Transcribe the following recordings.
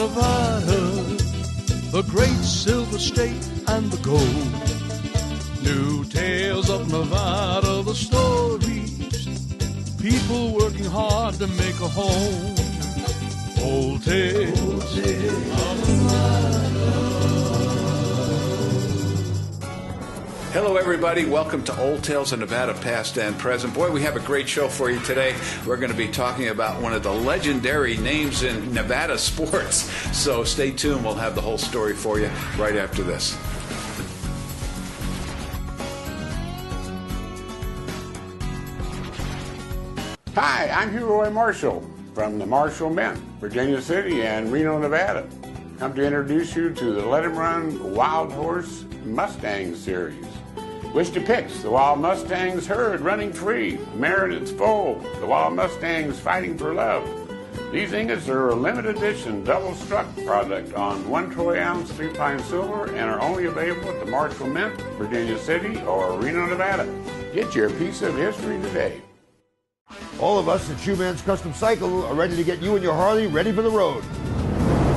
Nevada, the great silver state and the gold. New tales of Nevada, the stories, people working hard to make a home. Old tales of Nevada. Hello, everybody. Welcome to Old Tales of Nevada, past and present. Boy, we have a great show for you today. We're going to be talking about one of the legendary names in Nevada sports. So stay tuned. We'll have the whole story for you right after this. Hi, I'm Hugh Roy Marshall from the Marshall Mint, Virginia City and Reno, Nevada. Come to introduce you to the Let 'em Run Wild Horse Mustang Series. Which depicts the Wild Mustangs herd running free, mare and its foal, the Wild Mustangs fighting for love. These ingots are a limited edition double-struck product on 1 troy ounce 3-pine silver and are only available at the Marshall Mint, Virginia City or Reno, Nevada. Get your piece of history today. All of us at Shoeman's Custom Cycle are ready to get you and your Harley ready for the road.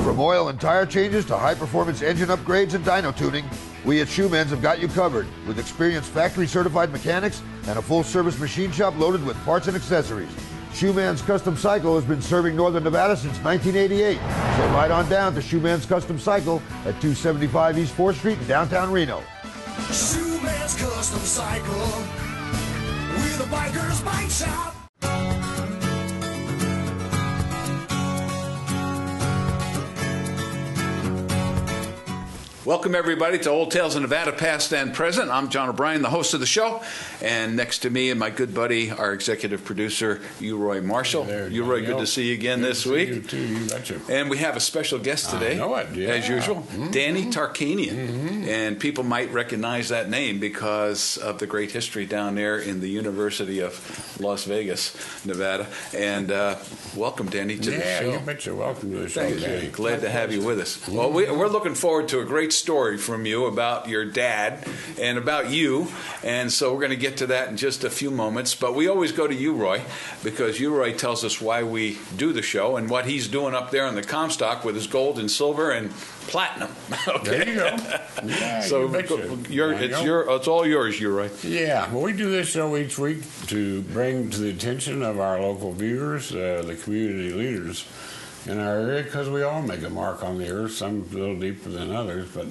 From oil and tire changes to high-performance engine upgrades and dyno tuning, we at Shoeman's have got you covered with experienced factory-certified mechanics and a full-service machine shop loaded with parts and accessories. Shoeman's Custom Cycle has been serving Northern Nevada since 1988, so ride on down to Shoeman's Custom Cycle at 275 East 4th Street in downtown Reno. Shoeman's Custom Cycle, we're the biker's bike shop. Welcome, everybody, to Old Tales of Nevada, past and present. I'm John O'Brien, the host of the show. And next to me and my good buddy, our executive producer, Hugh Roy Marshall. Hugh Roy, good to see you again this week. You too, you betcha. And we have a special guest today, as usual, Danny Tarkanian. And people might recognize that name because of the great history down there in the University of Las Vegas, Nevada. And welcome, Danny, to the show. Yeah, you betcha. Welcome to the show, Thank Danny. you. Glad to have you with us. Well, we're looking forward to a great story from you about your dad and about you, and so we're going to get to that in just a few moments. But we always go to you, Roy, because you, Roy, tells us why we do the show and what he's doing up there on the Comstock with his gold and silver and platinum. Okay. There you go. Yeah, so it's all yours, you, Roy. Yeah, well, we do this show each week to bring to the attention of our local viewers, the community leaders in our area, because we all make a mark on the earth, some a little deeper than others, but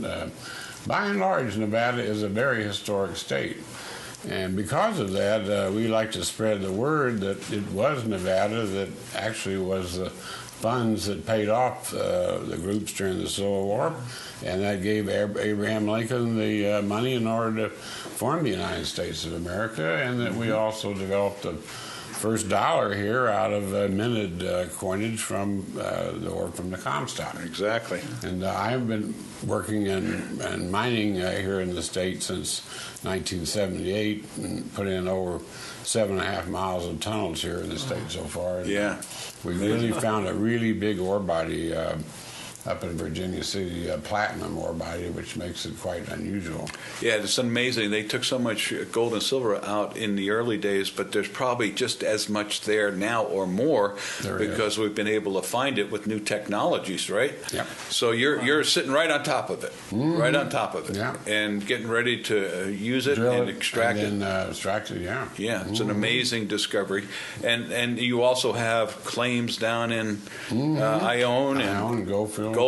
by and large, Nevada is a very historic state. And because of that, we like to spread the word that it was Nevada that actually was the funds that paid off the groups during the Civil War, and that gave Abraham Lincoln the money in order to form the United States of America, and that we also developed the first dollar here out of minted coinage from the ore from the Comstock. Exactly. And I've been working in mining here in the state since 1978 and put in over 7.5 miles of tunnels here in the state so far. Yeah. We really found a really big ore body up in Virginia City, platinum ore body, which makes it quite unusual. Yeah, it's amazing. They took so much gold and silver out in the early days, but there's probably just as much there now or more because we've been able to find it with new technologies, right? Yeah. So you're sitting right on top of it, right on top of it, and getting ready to use it and extract it. And then extract it, yeah. Yeah, it's an amazing discovery. And you also have claims down in Ione and Goldfield.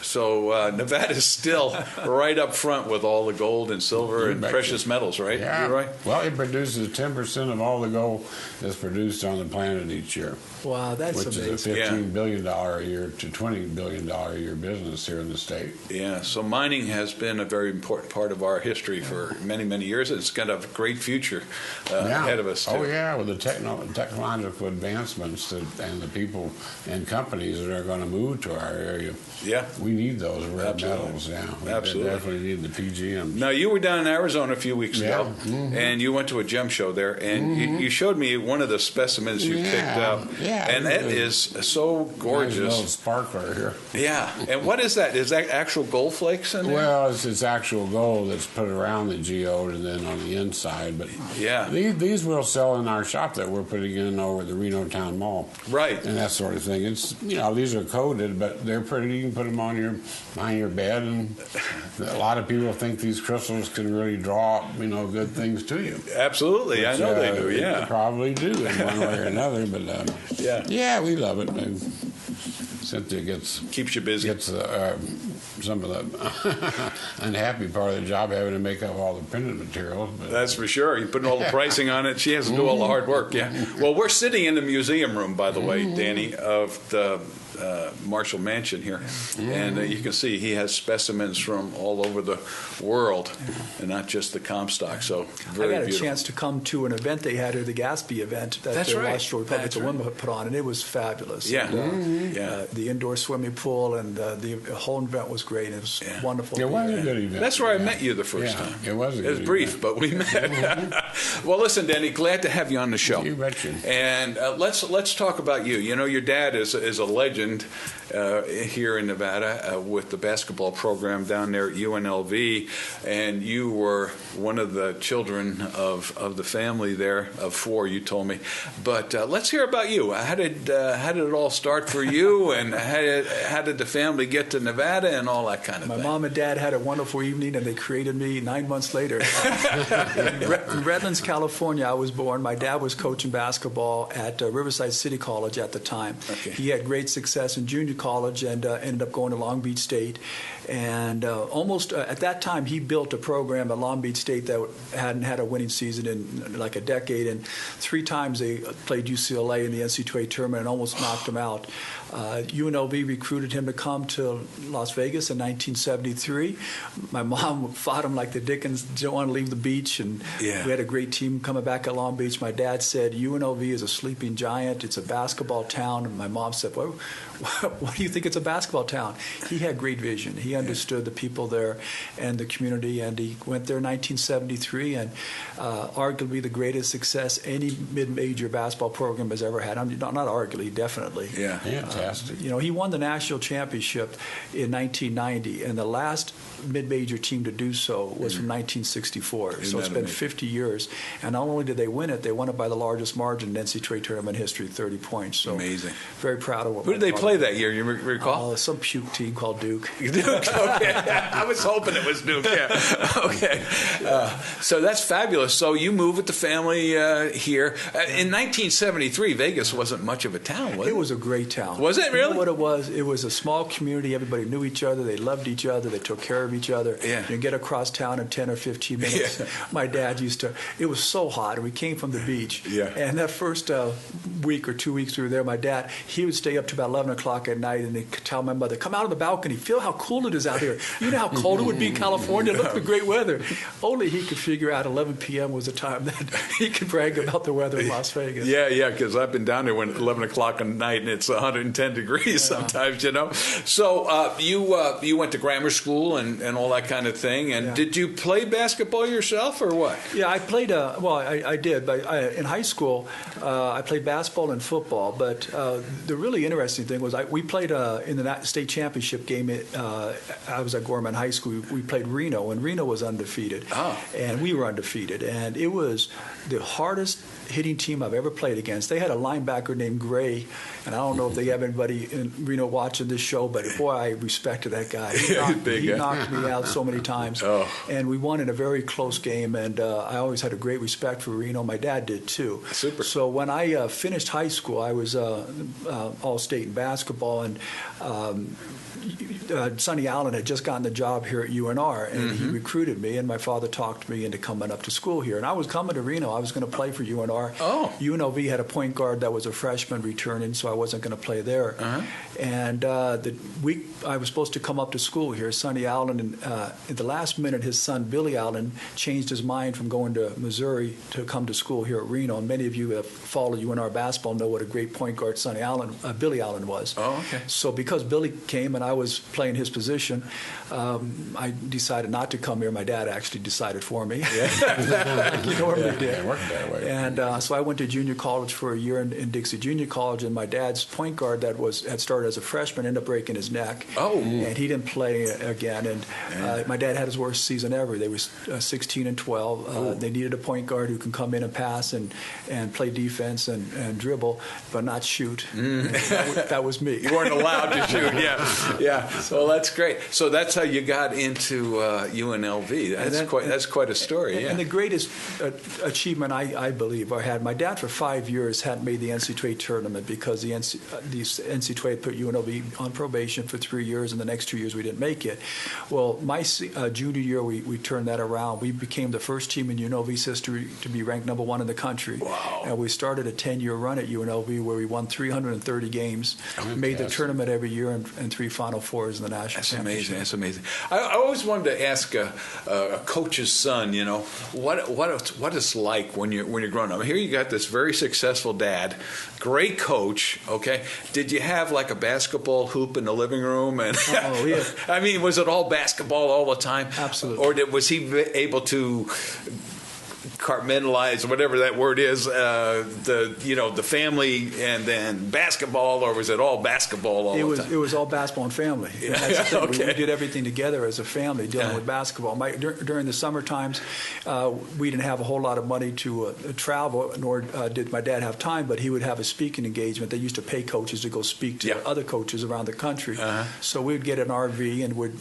So Nevada is still right up front with all the gold and silver and precious metals, right? Yeah. You're right. Well, it produces 10% of all the gold that's produced on the planet each year. Wow, that's which amazing. Which is a $15 billion a year to $20 billion a year business here in the state. Yeah, so mining has been a very important part of our history for many, many years. It's got a great future ahead of us, too. Oh, yeah, with the technological advancements and the people and companies that are going to move to our area. Yeah. We need those rare metals, yeah. We definitely need the PGMs. Now, you were down in Arizona a few weeks ago, and you went to a gem show there, and you showed me one of the specimens you picked up. Yeah, and that is so gorgeous. Nice little sparkler here. Yeah, and what is that? Is that actual gold flakes in there? Well, it's actual gold that's put around the geode and then on the inside. But yeah, these we'll sell in our shop that we're putting in over at the Reno Town Mall. Right. And that sort of thing. It's these are coated, but they're pretty started. You can put them on your bed, and a lot of people think these crystals can really draw, good things to you. Absolutely, which, I know they do. Yeah, they probably do in one way or another. But yeah, we love it. And Cynthia keeps you busy. Gets some of the unhappy part of the job, having to make up all the printed materials. But that's for sure. You're putting all the pricing on it. She has to do all the hard work. Yeah. Well, we're sitting in the museum room, by the way, Danny, of the Marshall Mansion here, and you can see he has specimens from all over the world, and not just the Comstock. So very I got a beautiful. chance to come to an event they had here, the Gatsby event that the Washington Republic of Women put on, and it was fabulous. Yeah, and, the indoor swimming pool and the whole event was great. It was wonderful. It was a good event. That's where I met you the first time. It was. It was brief, but we met. Well, listen, Danny, glad to have you on the show. You betcha. And let's talk about you. You know, your dad is a legend here in Nevada with the basketball program down there at UNLV, and you were one of the children of the family there of 4. You told me, but let's hear about you. How did it all start for you, and how did the family get to Nevada and all that kind of thing? My mom and dad had a wonderful evening, and they created me 9 months later. In Redlands, California, I was born. My dad was coaching basketball at Riverside City College at the time. Okay. He had great success in junior college and ended up going to Long Beach State. And almost at that time, he built a program at Long Beach State that hadn't had a winning season in like a decade. And 3 times they played UCLA in the NCAA tournament and almost knocked them out. UNLV recruited him to come to Las Vegas in 1973. My mom fought him like the Dickens, didn't want to leave the beach. And we had a great team coming back at Long Beach. My dad said, UNLV is a sleeping giant. It's a basketball town. And my mom said, well, why do you think it's a basketball town? He had great vision. He understood the people there and the community, and he went there in 1973, and arguably the greatest success any mid-major basketball program has ever had. Not arguably, definitely. Yeah, fantastic. He won the national championship in 1990, and the last mid-major team to do so was from 1964. So it's been 50 years, and not only did they win it, they won it by the largest margin in NCAA tournament history, 30 points. So amazing. Very proud of what. Who did they play that year? You recall? Some puke team called Duke. Duke, okay. I was hoping it was Duke, yeah. Okay. So that's fabulous. So you moved with the family here. In 1973, Vegas wasn't much of a town, was it? It was a great town. Was it really? You know what it was? It was a small community. Everybody knew each other. They loved each other. They took care of each other. Yeah. You get across town in 10 or 15 minutes. Yeah. My dad used to, it was so hot, and we came from the beach. Yeah. And that first week or 2 weeks we were there, my dad, he would stay up to about 11 o'clock at night, and he'd tell my mother, come out on the balcony, feel how cool it is out here. You know how cold it would be in California? Look at the great weather. Only he could figure out 11 p.m. was the time that he could brag about the weather in Las Vegas. Yeah, because I've been down there when 11 o'clock at night, and it's 110 degrees sometimes, So you went to grammar school and all that kind of thing. And did you play basketball yourself or what? Yeah, I played. I did. But in high school, I played basketball and football. But the really interesting thing was we played in the state championship game. I was at Gorman High School. We played Reno, and Reno was undefeated. Oh. And we were undefeated. And it was the hardest hitting team I've ever played against. They had a linebacker named Gray, and I don't know if they have anybody in Reno watching this show, but boy, I respected that guy. He knocked me out so many times. Oh. And we won in a very close game, and I always had a great respect for Reno. My dad did too. Super. So when I finished high school, I was all-state in basketball, and Sonny Allen had just gotten the job here at UNR, and he recruited me, and my father talked me into coming up to school here. And I was coming to Reno. I was going to play for UNR. Oh. UNLV had a point guard that was a freshman returning, so I wasn't going to play there. And the week I was supposed to come up to school here, Sonny Allen, at the last minute, his son Billy Allen changed his mind from going to Missouri to come to school here at Reno. And many of you that follow UNR basketball know what a great point guard Billy Allen was. Oh, okay. So because Billy came and I was playing his position, I decided not to come here. My dad actually decided for me. Like he normally did. It worked that way. And so I went to junior college for a year in Dixie Junior College, and my dad dad's point guard that had started as a freshman ended up breaking his neck. Oh. And he didn't play again. And my dad had his worst season ever. They was 16-12. They needed a point guard who can come in and pass and play defense and dribble, but not shoot. That was me. You weren't allowed to shoot. Yeah. Well, that's great. So that's how you got into UNLV. That's quite a story. Yeah. And the greatest achievement I believe I had, my dad for 5 years hadn't made the NCAA tournament because the NCAA put UNLV on probation for 3 years, and the next 2 years we didn't make it. Well, my junior year we turned that around. We became the first team in UNLV's history to be ranked number 1 in the country. Wow. And we started a 10-year run at UNLV where we won 330 games, made the tournament every year, and 3 Final Fours in the national championship. That's amazing. I always wanted to ask a coach's son, what it's like when you're growing up. Here you got this very successful dad, great coach. Okay, did you have like a basketball hoop in the living room? And yeah. I mean, was it all basketball all the time? Absolutely. Or was he able to compartmentalize, whatever that word is, the family and then basketball, or was it all basketball all the time? It was all basketball and family. And that's the thing. Okay. We did everything together as a family dealing with basketball. During the summer times, we didn't have a whole lot of money to travel, nor did my dad have time, but he would have a speaking engagement. They used to pay coaches to go speak to other coaches around the country. So we'd get an RV and would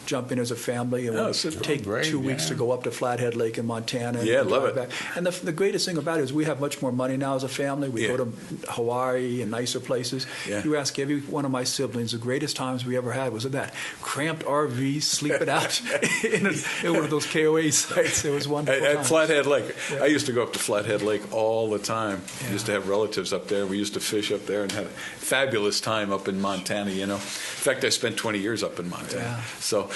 jump in as a family and would take 2 weeks to go up to Flathead Lake in Montana. Yeah, love it. Back. And the greatest thing about it is we have much more money now as a family. We go to Hawaii and nicer places. Yeah. You ask every one of my siblings, the greatest times we ever had was in that cramped RV, sleeping out in one of those KOA sites. It was wonderful. At Flathead Lake. Yeah. I used to go up to Flathead Lake all the time. I used to have relatives up there. We used to fish up there and had a fabulous time up in Montana, In fact, I spent 20 years up in Montana. Yeah.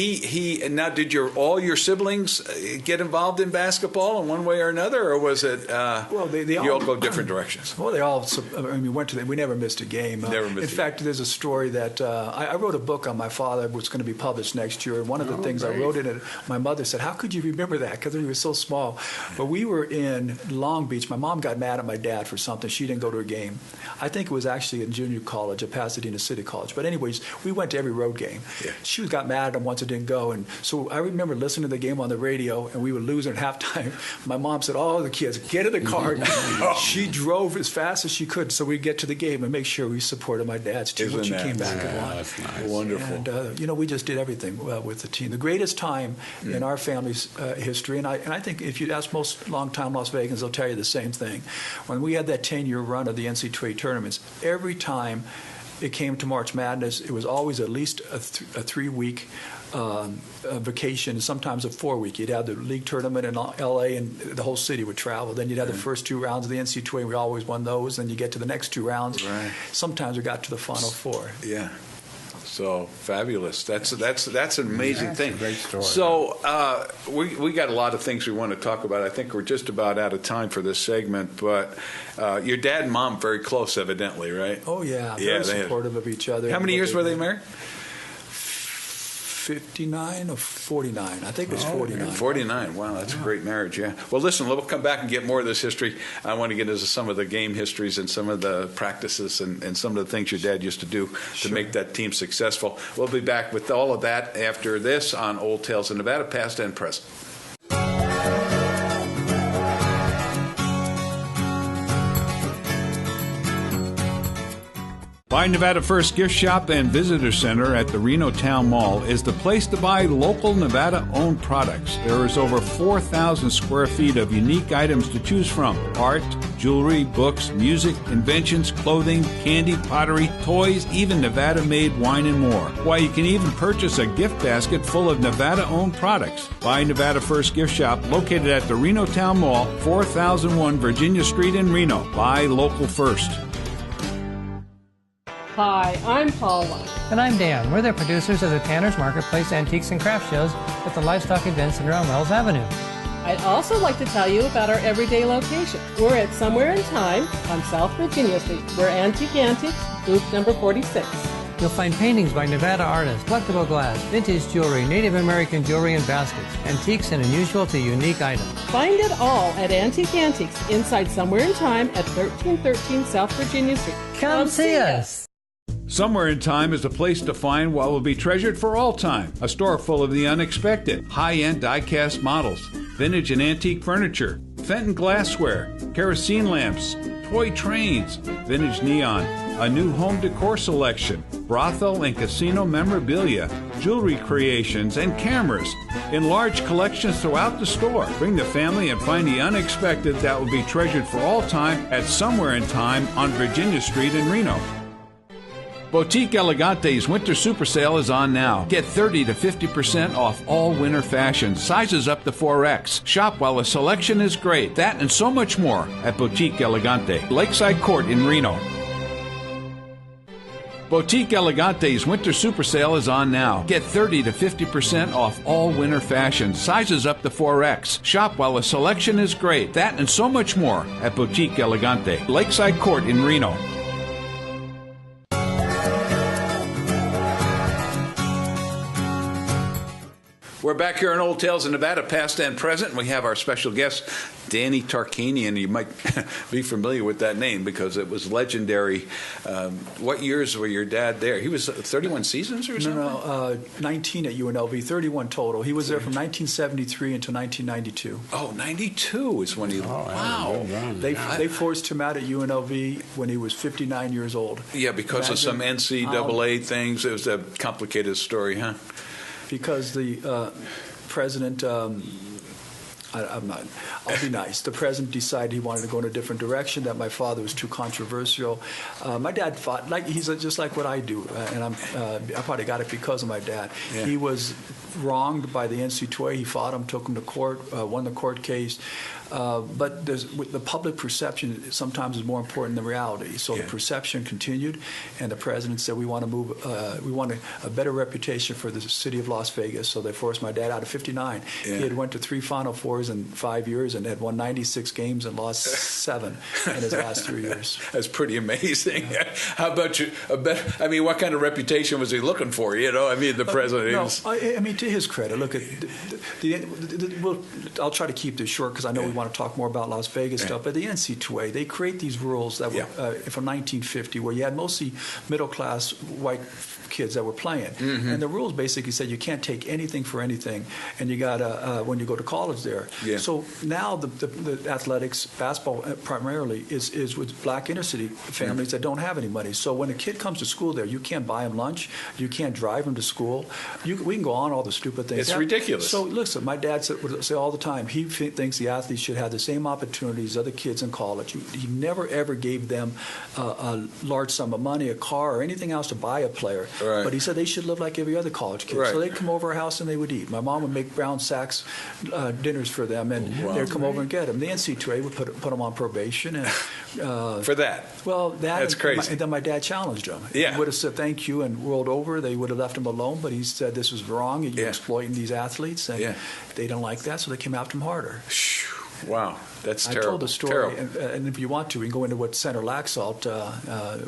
He now, did all your siblings get involved in basketball in one way or another, or was it they you all go different directions? Well, they all. We never missed a game. In fact, there's a story that I wrote a book on my father, which is going to be published next year. And one of the things I wrote in it, my mother said, "How could you remember that?" Because we were so small. But we were in Long Beach. My mom got mad at my dad for something. She didn't go to a game. I think it was actually in junior college at Pasadena City College. But anyways, we went to every road game. Yeah. She got mad at him once it didn't go, and so I remember listening to the game on the radio, and we would lose at halftime. My mom said, "Oh, the kids, get in the car." She drove as fast as she could so we'd get to the game and make sure we supported my dad's team, which he came back and won. That's nice. Wonderful. And, we just did everything with the team. The greatest time in our family's history, and I think if you'd ask most long-time Las Vegans, they'll tell you the same thing. When we had that 10-year run of the NCAA tournaments, every time it came to March Madness, it was always at least a 3-week vacation, sometimes a 4-week. You'd have the league tournament in L.A. and the whole city would travel. Then you'd have the first 2 rounds of the NCAA. We always won those. Then you get to the next 2 rounds. Right. Sometimes we got to the Final 4. Yeah. So fabulous. That's an amazing thing. A great story. So we got a lot of things we want to talk about. I think we're just about out of time for this segment. But your dad and mom very close, evidently, right? Oh yeah, very supportive of each other. How many years were they married? 59 or 49. I think it was 49. 49. Wow, that's a great marriage, yeah. Well, listen, we'll come back and get more of this history. I want to get into some of the game histories and some of the practices and some of the things your dad used to do to make that team successful. We'll be back with all of that after this on Old Tales of Nevada, past and present. Buy Nevada First Gift Shop and Visitor Center at the Reno Town Mall is the place to buy local Nevada-owned products. There is over 4,000 square feet of unique items to choose from. Art, jewelry, books, music, inventions, clothing, candy, pottery, toys, even Nevada-made wine and more. Why, you can even purchase a gift basket full of Nevada-owned products. Buy Nevada First Gift Shop, located at the Reno Town Mall, 4001 Virginia Street in Reno. Buy local first. Hi, I'm Paula. And I'm Dan. We're the producers of the Tanner's Marketplace Antiques and Craft Shows at the Livestock Event Center on Wells Avenue. I'd also like to tell you about our everyday location. We're at Somewhere in Time on South Virginia Street. We're Antique Antiques, booth number 46. You'll find paintings by Nevada artists, collectible glass, vintage jewelry, Native American jewelry and baskets, antiques and unusual to unique items. Find it all at Antique Antiques inside Somewhere in Time at 1313 South Virginia Street. Come see us. Somewhere in Time is a place to find what will be treasured for all time. A store full of the unexpected. High-end die-cast models, vintage and antique furniture, Fenton glassware, kerosene lamps, toy trains, vintage neon, a new home decor selection, brothel and casino memorabilia, jewelry creations, and cameras in large collections throughout the store. Bring the family and find the unexpected that will be treasured for all time at Somewhere in Time on Virginia Street in Reno. Boutique Elegante's Winter Super Sale is on now. Get 30 to 50% off all winter fashions, sizes up to 4X. Shop while the selection is great. That and so much more at Boutique Elegante, Lakeside Court in Reno. Boutique Elegante's Winter Super Sale is on now. Get 30 to 50% off all winter fashions, sizes up to 4X. Shop while the selection is great. That and so much more at Boutique Elegante, Lakeside Court in Reno. We're back here on Old Tales of Nevada, past and present. We have our special guest, Danny Tarkanian. You might be familiar with that name because it was legendary. What years were your dad there? He was 31 seasons or something? No, 19 at UNLV, 31 total. He was there from 1973 until 1992. Oh, 92 is when he... wow. They forced him out at UNLV when he was 59 years old. Yeah, because of some NCAA things. It was a complicated story, huh? Because the president, I'll be nice. The president decided he wanted to go in a different direction, that my father was too controversial. My dad fought, he's just like what I do, and I probably got it because of my dad. Yeah. He was wronged by the NCAA. He fought him, took him to court, won the court case. But the public perception sometimes is more important than reality. So the perception continued, and the president said, we want to move, we want a better reputation for the city of Las Vegas. So they forced my dad out at 59. Yeah. He had went to 3 Final Fours in 5 years and had won 96 games and lost 7 in his last 3 years. That's pretty amazing. Yeah. How about you? What kind of reputation was he looking for? The president. To his credit, look at I'll try to keep this short because I know we want to talk more about Las Vegas stuff, but the NCAA, they create these rules that were from 1950 where you had mostly middle-class white kids that were playing. Mm-hmm. And the rules basically said you can't take anything for anything, and you got to, when you go to college there. Yeah. So now the athletics, basketball primarily, is with black inner-city families that don't have any money. So when a kid comes to school there, you can't buy him lunch, you can't drive him to school. We can go on all the stupid things. It's ridiculous. So listen, my dad would say all the time, he thinks the athletes should have the same opportunities as other kids in college. He never, ever gave them a large sum of money, a car, or anything else to buy a player. Right. But he said they should live like every other college kid. Right. So they'd come over our house and they would eat. My mom would make brown sacks dinners for them, and they'd come over and get them. The NCAA would put them on probation. And, for that? Well, that's crazy. And then my dad challenged them. Yeah. He would have said thank you and rolled over. They would have left him alone, but he said this was wrong and you're exploiting these athletes. And they didn't like that, so they came after him harder. Wow, that's terrible. I told the story, and if you want to, we can go into what Senator Laxalt,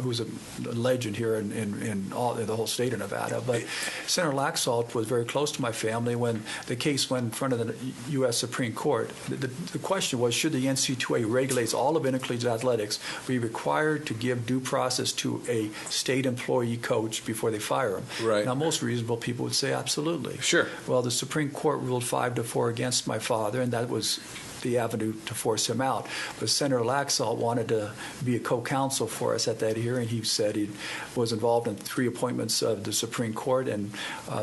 who's a legend here in the whole state of Nevada. But Senator Laxalt was very close to my family when the case went in front of the U.S. Supreme Court. The question was, should the NCAA regulates all of intercollegiate athletics be required to give due process to a state employee coach before they fire him? Right. Now, most reasonable people would say absolutely. Sure. Well, the Supreme Court ruled 5-4 against my father, and that was the avenue to force him out. But Senator Laxalt wanted to be a co-counsel for us at that hearing. He said he was involved in 3 appointments of the Supreme Court, and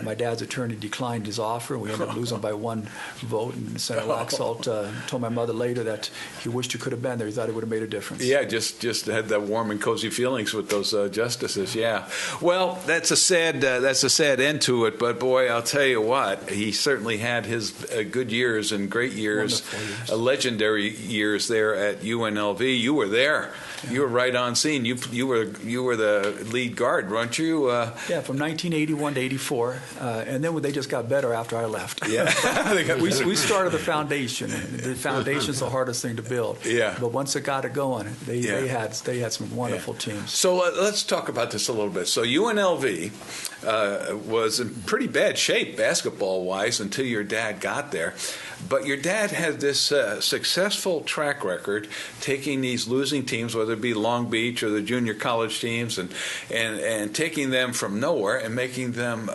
my dad's attorney declined his offer. We ended up losing by 1 vote, and Senator Laxalt told my mother later that he wished he could have been there. He thought it would have made a difference. Yeah, just had that warm and cozy feelings with those justices. Yeah. Well, that's a sad end to it. But boy, I'll tell you what, he certainly had his good years and great years. Legendary years there at UNLV. You were there. You were right on scene. You were the lead guard, weren't you? Yeah, from 1981 to 84, and then they just got better after I left. Yeah, we started the foundation. The foundation's the hardest thing to build. Yeah. But once it got it going, they had some wonderful teams. So let's talk about this a little bit. So UNLV was in pretty bad shape basketball-wise until your dad got there. But your dad had this successful track record taking these losing teams, whether it be Long Beach or the junior college teams, and taking them from nowhere and making them,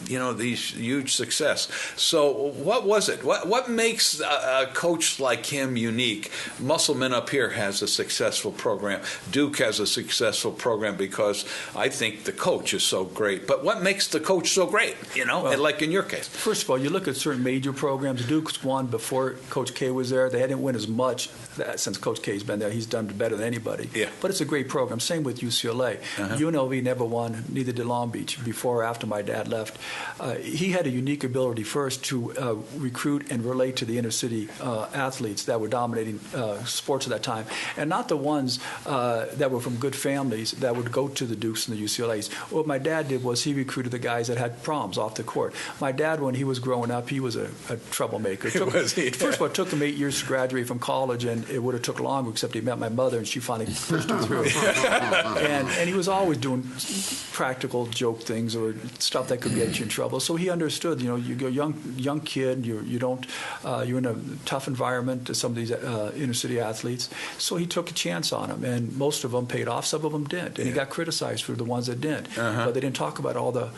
these huge success. So what was it? What makes a coach like him unique? Musselman up here has a successful program. Duke has a successful program because I think the coach is so great. But what makes the coach so great, like in your case? First of all, you look at certain major programs. Duke's won before Coach K was there. They didn't win as much since Coach K's been there. He's done better than anybody. Yeah. But it's a great program. Same with UCLA. UNLV never won, neither did Long Beach, before or after my dad left. He had a unique ability first to recruit and relate to the inner city athletes that were dominating sports at that time, and not the ones that were from good families that would go to the Dukes and the UCLAs. What my dad did was he recruited the guys that had problems off the court. My dad, when he was growing up, he was a troublemaker. First of all, it took him 8 years to graduate from college, and it would have took longer, except he met my mother, and she finally pushed him through. and he was always doing practical joke things or stuff that could get you in trouble. So he understood, you're a young kid, you're in a tough environment to some of these inner city athletes. So he took a chance on them, and most of them paid off. Some of them didn't, and he got criticized for the ones that didn't. But they didn't talk about all the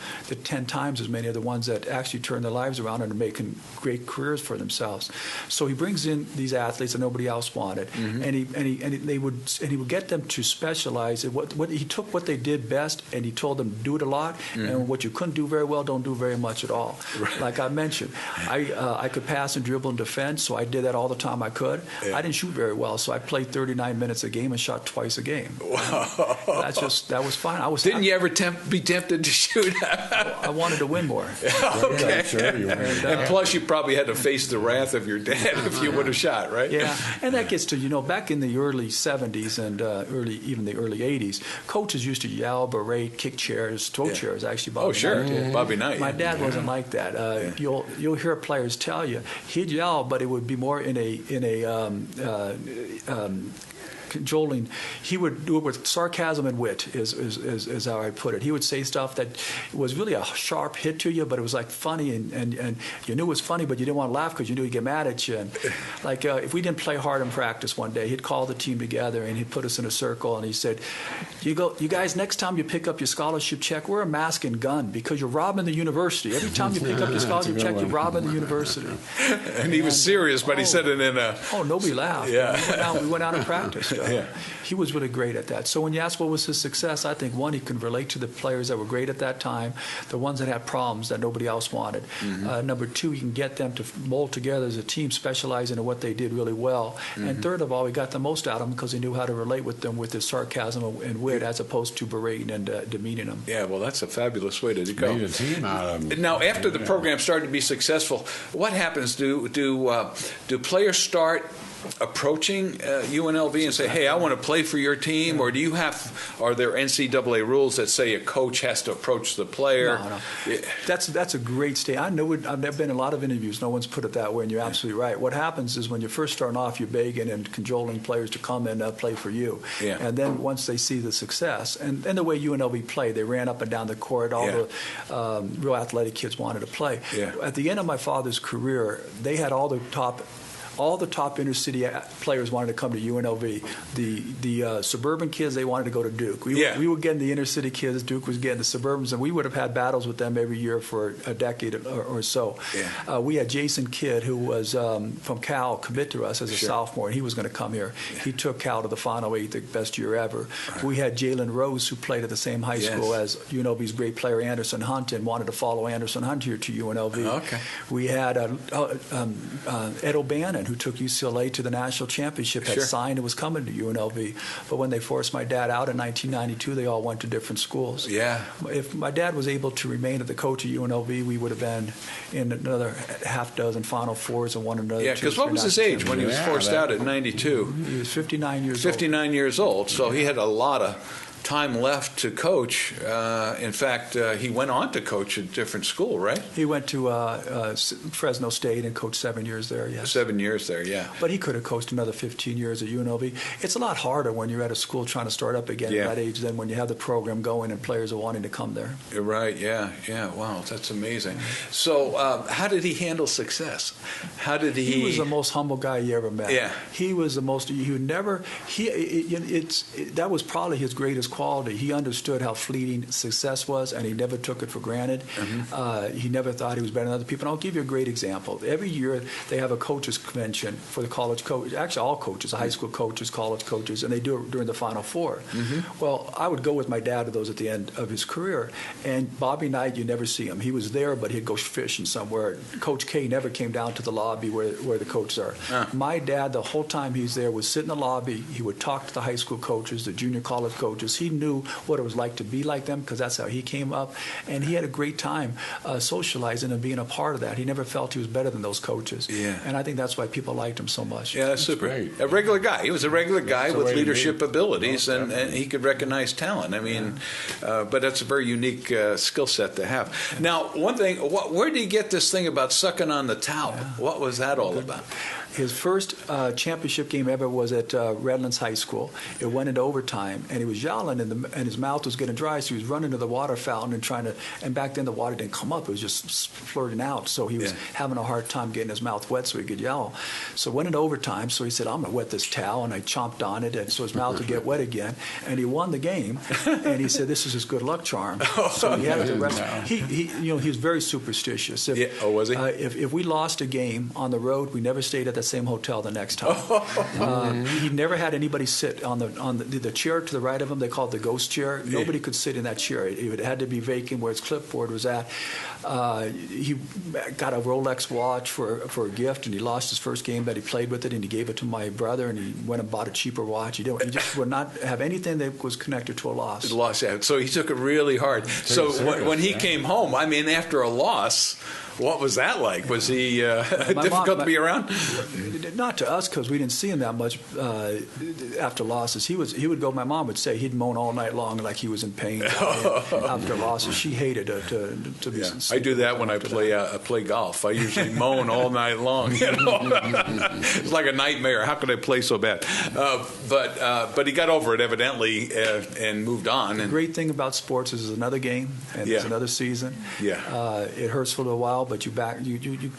10 times as many of the ones that actually turned their lives around and are making great careers for themselves. So he brings in these athletes that nobody else wanted, and he would get them to specialize. He took what they did best, and he told them do it a lot, and what you couldn't do very well, don't do very much at all. Right. Like I mentioned, I could pass and dribble and defend, so I did that all the time I could. I didn't shoot very well, so I played 39 minutes a game and shot twice a game. Wow. That was fine. Didn't you ever be tempted to shoot? I wanted to win more. Okay. Sure, you and plus, you probably had to face the wrath of your dad if you would have shot, right? Yeah, and that gets to, back in the early 70s and even the early 80s, coaches used to yell, berate, kick chairs, throw chairs, actually. Bobby Knight did. Bobby Knight. My dad wasn't like that. You'll hear players tell you, he'd yell, but it would be more in a cajoling. He would do it with sarcasm and wit, is how I put it. He would say stuff that was really a sharp hit to you, but it was like funny, and you knew it was funny, but you didn't want to laugh because you knew he'd get mad at you. And like if we didn't play hard in practice one day, he'd call the team together and he'd put us in a circle and he said, you guys, next time you pick up your scholarship check, wear a mask and gun because you're robbing the university. Every time you pick up your scholarship check, you're robbing the university. And he was serious, but he said it in a... Oh, nobody laughed. Yeah. We went out and practiced. He was really great at that. So when you ask what was his success, I think, one, he can relate to the players that were great at that time, the ones that had problems that nobody else wanted. Number two, he can get them to mold together as a team, specializing in what they did really well. And third of all, he got the most out of them because he knew how to relate with them with his sarcasm and wit as opposed to berating and demeaning them. Yeah, well, that's a fabulous way to go. Made a team out of them. Now, after the program started to be successful, what happens? Do players start approaching UNLV and say, "Hey, I want to play for your team," or are there NCAA rules that say a coach has to approach the player? No. That's a great statement. I know I've been in a lot of interviews. No one's put it that way, and you're absolutely right. What happens is when you're first starting off, you're begging and cajoling players to come and play for you. Yeah. And then once they see the success, and the way UNLV played, they ran up and down the court. All the real athletic kids wanted to play. Yeah. At the end of my father's career, they had all the top inner city players wanted to come to UNLV. The suburban kids, they wanted to go to Duke. We were getting the inner city kids. Duke was getting the suburbans, and we would have had battles with them every year for a decade or so. Yeah. We had Jason Kidd, who was from Cal, commit to us as a sophomore, and he was going to come here. He took Cal to the Final Eight, the best year ever. Right. We had Jalen Rose, who played at the same high school as UNLV's great player Anderson Hunt, and wanted to follow Anderson Hunt here to UNLV. Okay. We had Ed O'Bannon, Tarkanian, who took UCLA to the national championship, had signed and was coming to UNLV. But when they forced my dad out in 1992, they all went to different schools. Yeah. If my dad was able to remain at the coach at UNLV, we would have been in another half dozen Final Fours and won another. Yeah, because what was his age when he was forced out at 92? He was 59 years old. 59 years old, so he had a lot of time left to coach. In fact, he went on to coach at a different school, right? He went to Fresno State and coached 7 years there, yes. 7 years there, yeah. But he could have coached another 15 years at UNLV. It's a lot harder when you're at a school trying to start up again at that age than when you have the program going and players are wanting to come there. You're right, yeah. Wow, that's amazing. So how did he handle success? How did he... He was the most humble guy you ever met. Yeah. He was the most... that was probably his greatest quality. He understood how fleeting success was, and he never took it for granted. He never thought he was better than other people. And I'll give you a great example. Every year they have a coaches convention for the college coaches, actually all coaches, high school coaches, college coaches, and they do it during the Final Four. Well, I would go with my dad to those at the end of his career, and Bobby Knight, you never see him. He was there, but he'd go fishing somewhere. Coach K never came down to the lobby where the coaches are. My dad, the whole time he's there, would sit in the lobby. He would talk to the high school coaches, the junior college coaches. He knew what it was like to be like them because that's how he came up. And he had a great time socializing and being a part of that. He never felt he was better than those coaches. Yeah. And I think that's why people liked him so much. Yeah, that's super. Great. A regular guy. He was a regular guy That's with the way to leadership be. abilities, and he could recognize talent. I mean, but that's a very unique skill set to have. Now, one thing, where did he get this thing about sucking on the towel? What was that all about? His first championship game ever was at Redlands High School. It went into overtime, and he was yelling, and his mouth was getting dry, so he was running to the water fountain and trying to. And back then, the water didn't come up; it was just flirting out. So he was having a hard time getting his mouth wet, so he could yell. So it went into overtime. So he said, "I'm going to wet this towel," and I chomped on it, and so his mouth would get wet again. And he won the game. And he said, "This is his good luck charm." So he had to rest. He was very superstitious. Was he? If we lost a game on the road, we never stayed at the same hotel the next time. He never had anybody sit on the chair to the right of him. They called it the ghost chair. Nobody could sit in that chair. It had to be vacant where his clipboard was at. He got a Rolex watch for a gift, and he lost his first game that he played with it, and he gave it to my brother, and he went and bought a cheaper watch. He just would not have anything that was connected to a loss. So he took it really hard. So when he came home, I mean, after a loss, what was that like? Was he difficult to be around? Not to us, because we didn't see him that much after losses. He would go. My mom would say he'd moan all night long like he was in pain after losses. She hated to be. I do that when I play golf. I usually moan all night long. It's like a nightmare. How could I play so bad? But he got over it evidently and moved on. The great thing about sports is there's another game and there's another season. It hurts for a little while, but you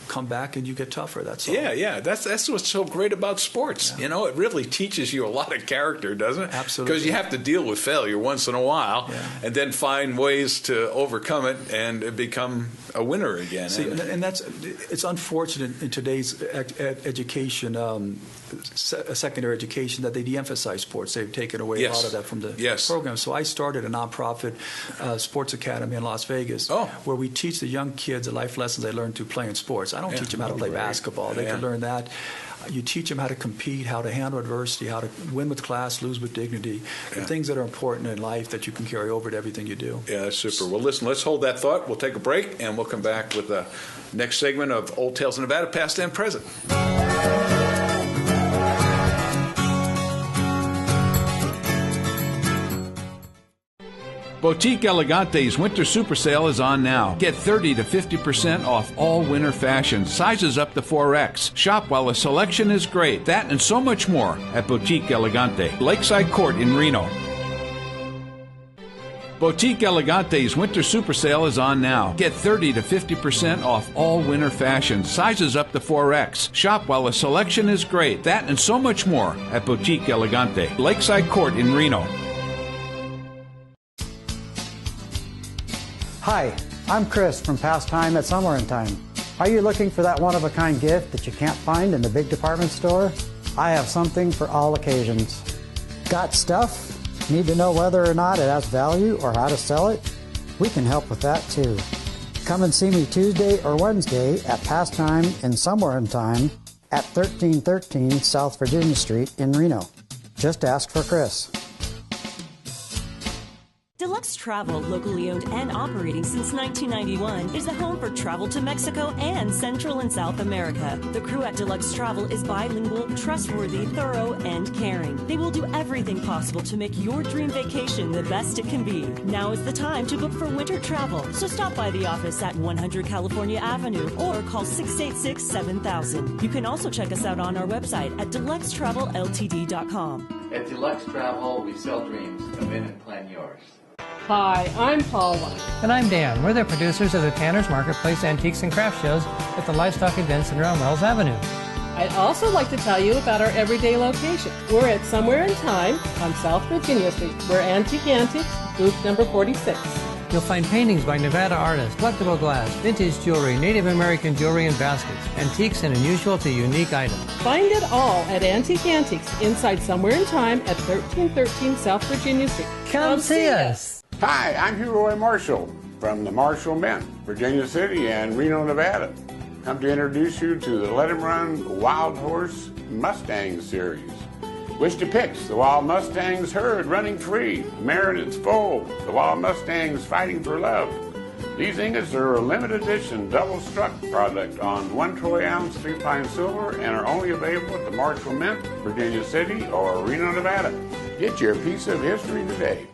come back and you get tougher. That's all. Yeah. That's what's so great about sports. Yeah. It really teaches you a lot of character, doesn't it? Absolutely. Because you have to deal with failure once in a while, and then find ways to overcome it and become a winner again. See, and it's unfortunate in today's education, secondary education, that they de-emphasize sports. They've taken away a lot of that from the program. So I started a nonprofit sports academy in Las Vegas, where we teach the young kids the life lessons they learn through playing sports. I don't teach them how to play basketball. They can learn that. You teach them how to compete, how to handle adversity, how to win with class, lose with dignity, the things that are important in life that you can carry over to everything you do. Yeah, that's super. Well, listen, let's hold that thought. We'll take a break, and we'll come back with the next segment of Old Tales of Nevada, past and present. Boutique Elegante's Winter Super Sale is on now. Get 30 to 50% off all winter fashions, sizes up to 4X. Shop while the selection is great. That and so much more at Boutique Elegante, Lakeside Court in Reno. Boutique Elegante's Winter Super Sale is on now. Get 30 to 50% off all winter fashions, sizes up to 4X. Shop while the selection is great. That and so much more at Boutique Elegante, Lakeside Court in Reno. Hi, I'm Chris from Past Time at Somewhere in Time. Are you looking for that one-of-a-kind gift that you can't find in the big department store? I have something for all occasions. Got stuff? Need to know whether or not it has value or how to sell it? We can help with that too. Come and see me Tuesday or Wednesday at Past Time in Somewhere in Time at 1313 South Virginia Street in Reno. Just ask for Chris. Deluxe Travel, locally owned and operating since 1991, is the home for travel to Mexico and Central and South America. The crew at Deluxe Travel is bilingual, trustworthy, thorough, and caring. They will do everything possible to make your dream vacation the best it can be. Now is the time to book for winter travel, so stop by the office at 100 California Avenue or call 686-7000. You can also check us out on our website at deluxetravelLTD.com. At Deluxe Travel, we sell dreams. Come in and plan yours. Hi, I'm Paula. And I'm Dan. We're the producers of the Tanner's Marketplace Antiques and Craft Shows at the Livestock Event Center on Wells Avenue. I'd also like to tell you about our everyday location. We're at Somewhere in Time on South Virginia Street. We're Antique Antiques, booth number 46. You'll find paintings by Nevada artists, collectible glass, vintage jewelry, Native American jewelry and baskets, antiques and unusual to unique items. Find it all at Antique Antiques inside Somewhere in Time at 1313 South Virginia Street. Come see us. Hi, I'm Hugh Roy Marshall from the Marshall Mint, Virginia City and Reno, Nevada. Come to introduce you to the Let 'em Run Wild Horse Mustang Series, which depicts the Wild Mustangs herd running free, the mare and its foal, the Wild Mustangs fighting for love. These ingots are a limited edition double-struck product on 1 troy ounce 3-pine silver and are only available at the Marshall Mint, Virginia City or Reno, Nevada. Get your piece of history today.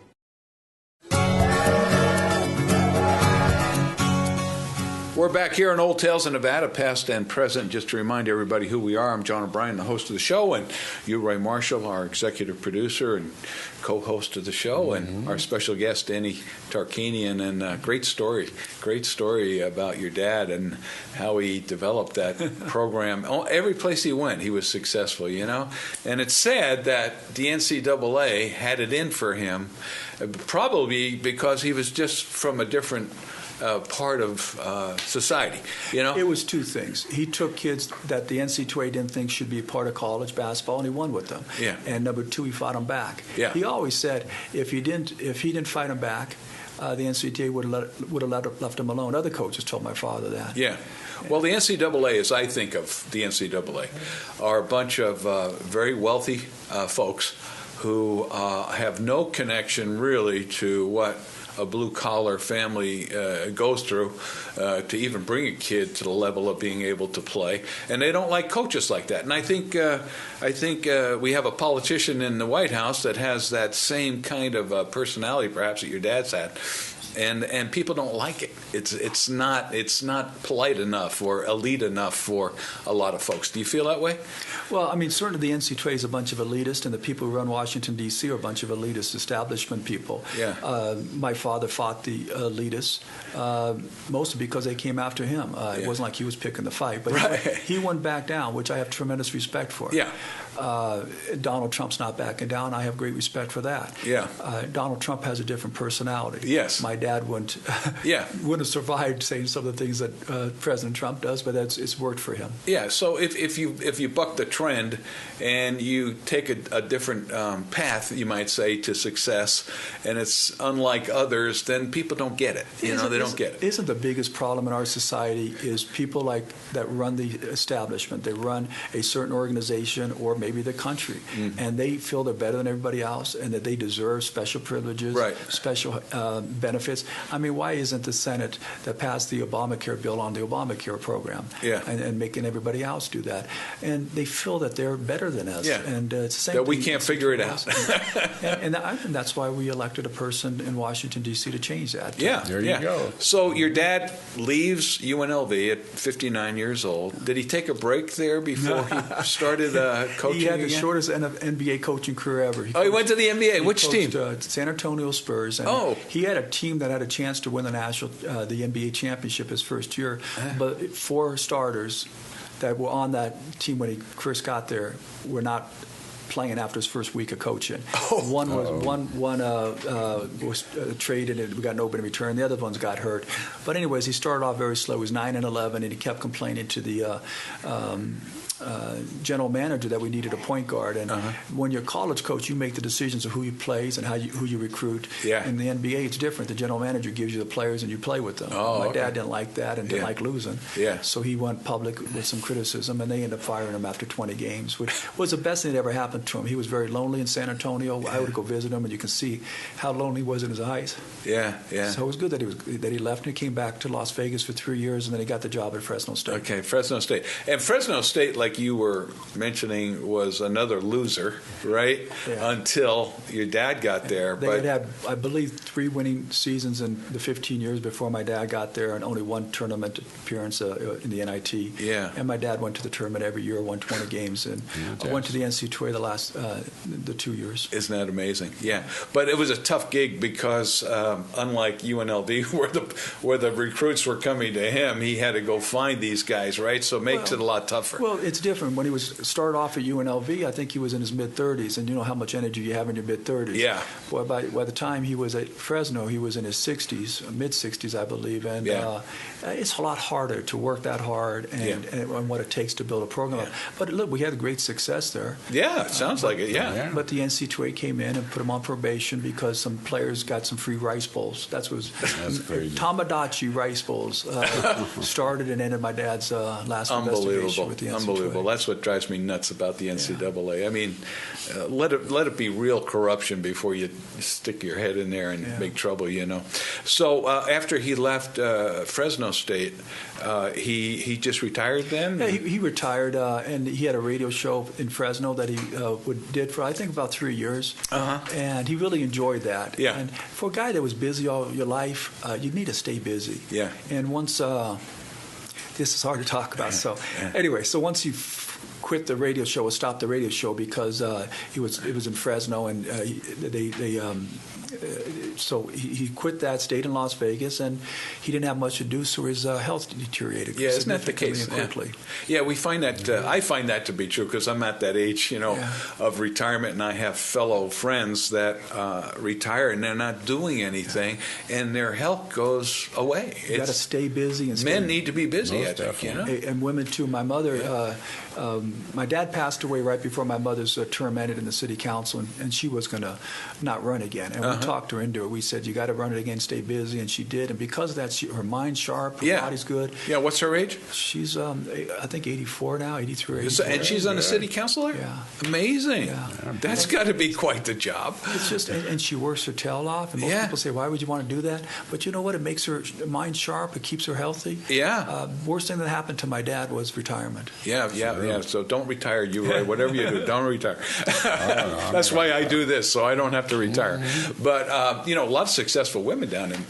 We're back here in Old Tales of Nevada, past and present. Just to remind everybody who we are, I'm John O'Brien, the host of the show, and you, Ray Marshall, our executive producer and co-host of the show, and our special guest, Danny Tarkanian. And great story about your dad and how he developed that program. Every place he went, he was successful, you know. And it's sad that the NCAA had it in for him, probably because he was just from a different part of society, you know? It was two things. He took kids that the NCAA didn't think should be a part of college basketball, and he won with them. Yeah. And number two, he fought them back. Yeah. He always said if he didn't fight them back, the NCAA would have left him alone. Other coaches told my father that. Yeah. Well, the NCAA, as I think of the NCAA, are a bunch of very wealthy folks who have no connection really to what a blue-collar family goes through to even bring a kid to the level of being able to play, and they don't like coaches like that. And I think we have a politician in the White House that has that same kind of personality, perhaps, that your dad's had. And people don't like it. It's not polite enough or elite enough for a lot of folks. Do you feel that way? Well, I mean, certainly the NCAA is a bunch of elitists, and the people who run Washington, D.C. are a bunch of elitist establishment people. Yeah. My father fought the elitists, mostly because they came after him. It wasn't like he was picking the fight, but he went back down, which I have tremendous respect for. Yeah. Donald Trump's not backing down. I have great respect for that. Yeah. Donald Trump has a different personality. Yes. My dad wouldn't have survived saying some of the things that President Trump does, but it's worked for him. Yeah. So if you buck the trend and you take a different path, you might say, to success, and it's unlike others, then people don't get it. They don't get it. Isn't the biggest problem in our society is people like that run the establishment? They run a certain organization or maybe the country, and they feel they're better than everybody else and that they deserve special privileges, special benefits. I mean, why isn't the Senate that passed the Obamacare bill on the Obamacare program and making everybody else do that? And they feel that they're better than us. Yeah. And it's the same that we thing can't figure it out. and I think that's why we elected a person in Washington, D.C. to change that. Yeah. There you go. So your dad leaves UNLV at 59 years old. Did he take a break there before he started coaching? He had the again? shortest NBA coaching career ever. He went to the NBA. Which team? San Antonio Spurs. And he had a team that had a chance to win the NBA championship his first year, but 4 starters that were on that team when he first got there were not playing after his first week of coaching. One was traded and we got nobody in return. The other ones got hurt. But anyways, he started off very slow. He was 9-11, and he kept complaining to the general manager that we needed a point guard. And when you're a college coach, you make the decisions of who you plays and who you recruit. Yeah. In the NBA, it's different. The general manager gives you the players and you play with them. My dad didn't like that and didn't like losing. Yeah. So he went public with some criticism, and they ended up firing him after 20 games, which was the best thing that ever happened to him. He was very lonely in San Antonio. I would go visit him, and you can see how lonely he was in his eyes. Yeah, yeah. So it was good that he left, and he came back to Las Vegas for 3 years, and then he got the job at Fresno State. Okay, Fresno State. And Fresno State, like you were mentioning, was another loser, right? Yeah. Until your dad got there. They had, I believe, 3 winning seasons in the 15 years before my dad got there, and only 1 tournament appearance in the NIT. Yeah. And my dad went to the tournament every year, won 20 games, and I went to the NCAA the last the 2 years. Isn't that amazing? Yeah. But it was a tough gig because unlike UNLV, where the recruits were coming to him, he had to go find these guys, right? So it makes it a lot tougher. Well, it's different. When he started off at UNLV, I think he was in his mid-30s, and you know how much energy you have in your mid-30s. Yeah. Boy, by the time he was at Fresno, he was in his 60s, mid-60s, I believe, and it's a lot harder to work that hard and what it takes to build a program. Yeah. But look, we had great success there. Yeah, it sounds like it, yeah. But the NCAA came in and put him on probation because some players got some free rice bowls. That's crazy. Tamagotchi rice bowls started and ended my dad's last investigation with the NCAA. Unbelievable. That's what drives me nuts about the NCAA. I mean, let it be real corruption before you stick your head in there and make trouble, you know. So after he left Fresno State, he just retired then? Yeah, he retired, and he had a radio show in Fresno that he did for, I think, about 3 years. And he really enjoyed that. Yeah. And for a guy that was busy all your life, you need to stay busy. Yeah. And once, this is hard to talk about. So anyway, so once he quit the radio show or stopped the radio show because it was in Fresno, and so he quit that, stayed in Las Vegas, and he didn't have much to do, so his health deteriorated. Yeah, isn't that the case? Quickly. Yeah, we find that. I find that to be true because I'm at that age, you know, of retirement, and I have fellow friends that retire and they're not doing anything, and their health goes away. You got to stay busy. And men need to be busy, I think, you know, and women too. My mother. My dad passed away right before my mother's term ended in the city council, and she was going to not run again. And we talked her into it. We said, you got to run it again, stay busy, and she did. And because of that, her mind's sharp, her body's good. Yeah, what's her age? She's, I think, 84 now, 83, 84. And she's on the city council there? Yeah. Amazing. Yeah. That's got to be quite the job. It's just, and she works her tail off. And most people say, why would you want to do that? But you know what? It makes her mind sharp. It keeps her healthy. Yeah. Worst thing that happened to my dad was retirement. Yeah. So don't retire, Roy. Whatever you do, don't retire. That's why I do this, so I don't have to retire. But you know, a lot of successful women down in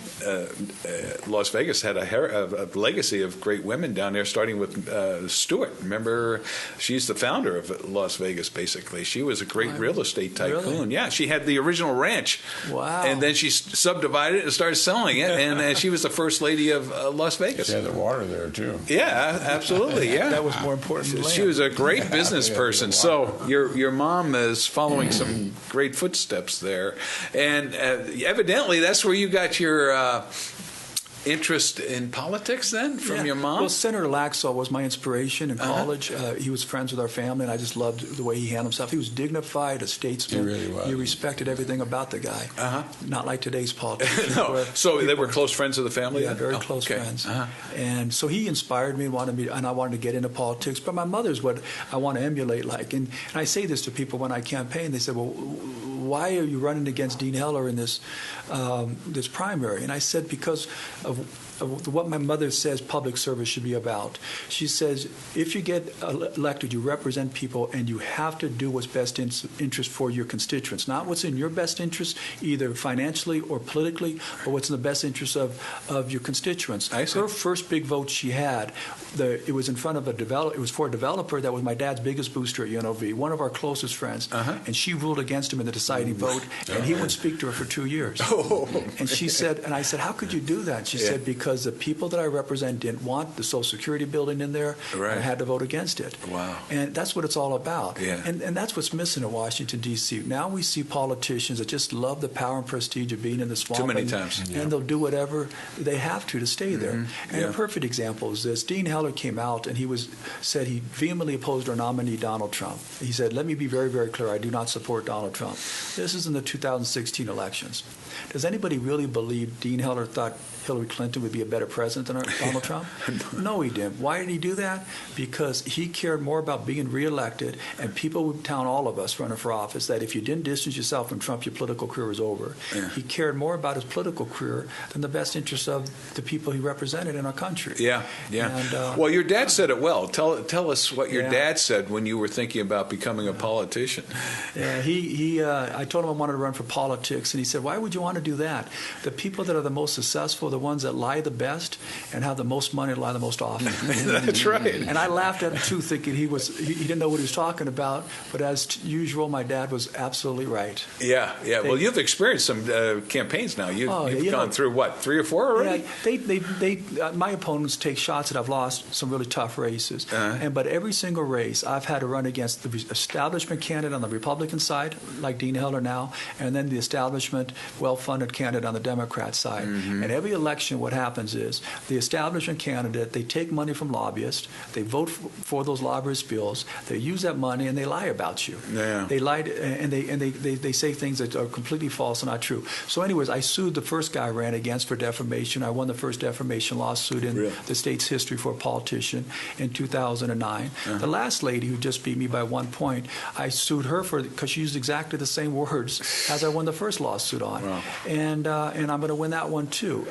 Las Vegas had a legacy of great women down there, starting with Stewart. Remember, she's the founder of Las Vegas. Basically, she was a great real estate tycoon. Really? Yeah, she had the original ranch. Wow. And then she subdivided it and started selling it, and she was the first lady of Las Vegas. She had the water there too. Yeah, absolutely. Yeah, that was more important than She land. was a great business person. So your mom is following some great footsteps there, and evidently that's where you got your interest in politics then from your mom? Well, Senator Laxalt was my inspiration in college. He was friends with our family, and I just loved the way he handled himself. He was dignified, a statesman. He really was. You respected everything about the guy. Not like today's politicians. No. So they were close friends of the family? Yeah, very close friends. And so he inspired me, and I wanted to get into politics. But my mother's what I want to emulate like. And I say this to people when I campaign. They say, well, why are you running against Dean Heller in this primary? And I said, because of what my mother says public service should be about. She says, if you get elected, you represent people, and you have to do what's best interest for your constituents, not what's in your best interest, either financially or politically, or what's in the best interest of your constituents. Her first big vote she had, it was in front of it was for a developer that was my dad's biggest booster at UNLV, one of our closest friends, and she ruled against him in the deciding vote, and he wouldn't speak to her for 2 years. And she said, and I said, how could you do that? She said, because the people that I represent didn't want the Social Security building in there, and I had to vote against it. Wow. And that's what it's all about. Yeah. And that's what's missing in Washington, D.C. Now we see politicians that just love the power and prestige of being in the swamp. Too many times. And they'll do whatever they have to stay there. And a perfect example is this. Dean Heller Heller came out and said he vehemently opposed our nominee, Donald Trump. He said, let me be very, very clear, I do not support Donald Trump. This is in the 2016 elections. Does anybody really believe Dean Heller thought Hillary Clinton would be a better president than Donald Trump? No, he didn't. Why did he do that? Because he cared more about being reelected, and people would tell all of us running for office that if you didn't distance yourself from Trump, your political career was over. Yeah. He cared more about his political career than the best interests of the people he represented in our country. Yeah, yeah. And, well, your dad said it well. Tell us what your dad said when you were thinking about becoming a politician. Yeah, I told him I wanted to run for politics, and he said, why would you want to do that? The people that are the most successful are the ones that lie the best and have the most money to lie the most often. That's right. And I laughed at him, too, thinking he didn't know what he was talking about, but as usual, my dad was absolutely right. Yeah. Well, you've experienced some campaigns now. You've gone through, what, 3 or 4 already? Yeah, my opponents take shots that I've lost some really tough races. But every single race, I've had to run against the establishment candidate on the Republican side, like Dean Heller now, and then the establishment, well-funded candidate on the Democrat side. And every election, what happens is the establishment candidate, they take money from lobbyists, they vote for those lobbyist bills, they use that money, and they lie about you. Yeah. They lied, and they say things that are completely false and not true. So anyways, I sued the first guy I ran against for defamation. I won the first defamation lawsuit in the state's history for a politician in 2009. The last lady who just beat me by 1 point, I sued her because she used exactly the same words as I won the first lawsuit on. Wow. And I'm going to win that one too.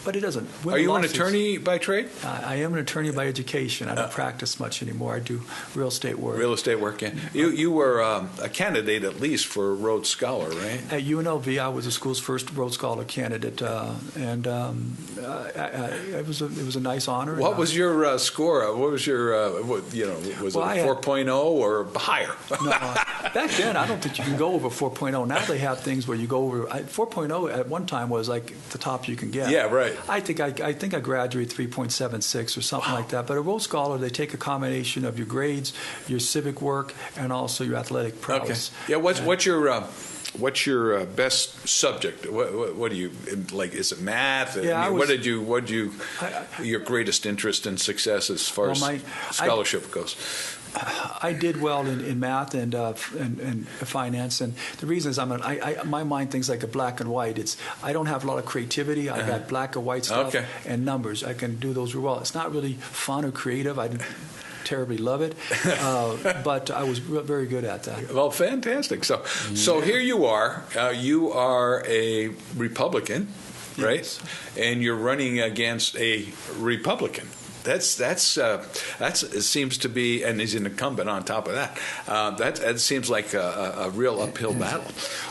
But it doesn't. Are you an attorney by trade? I am an attorney by education. I don't practice much anymore. I do real estate work. Real estate work, yeah. You were a candidate at least for Rhodes Scholar, right? At UNLV, I was the school's first Rhodes Scholar candidate, and it was a nice honor. What was your score? What was your was it 4.0 or higher? No, back then I don't think you can go over 4.0. Now they have things where you go over 4.0. At one time was like the top you can get. Yeah, right. I think I graduated 3.76 or something like that. But a Rhodes Scholar, they take a combination of your grades, your civic work, and also your athletic prowess. Okay. Yeah. What's your best subject? What do you like? Is it math? Yeah, what did you your greatest interest and success as far as scholarship goes? I did well in math and finance, and the reason is my mind thinks like a black and white. I don't have a lot of creativity. I got black and white stuff and numbers. I can do those real well. It's not really fun or creative. I didn't terribly love it, but I was very good at that. Well, fantastic. So here you are. You are a Republican, right? Yes. And you're running against a Republican. That seems to be, and he's an incumbent on top of that. That seems like a real uphill battle.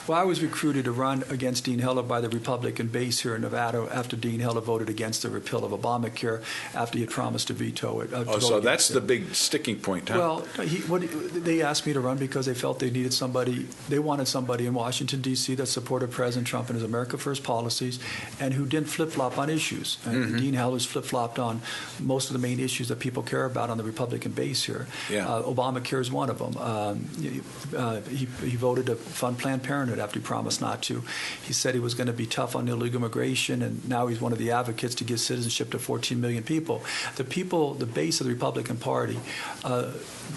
Well, I was recruited to run against Dean Heller by the Republican base here in Nevada after Dean Heller voted against the repeal of Obamacare after he had promised to veto it. So that's the big sticking point, huh? Well, they asked me to run because they felt they needed somebody. They wanted somebody in Washington, D.C. that supported President Trump and his America First policies and who didn't flip-flop on issues. And Dean Heller's flip-flopped on most of the main issues that people care about on the Republican base here. Yeah. Obamacare is one of them. He voted to fund Planned Parenthood after he promised not to. He said he was going to be tough on illegal immigration, and now he's one of the advocates to give citizenship to 14 million people. The base of the Republican Party,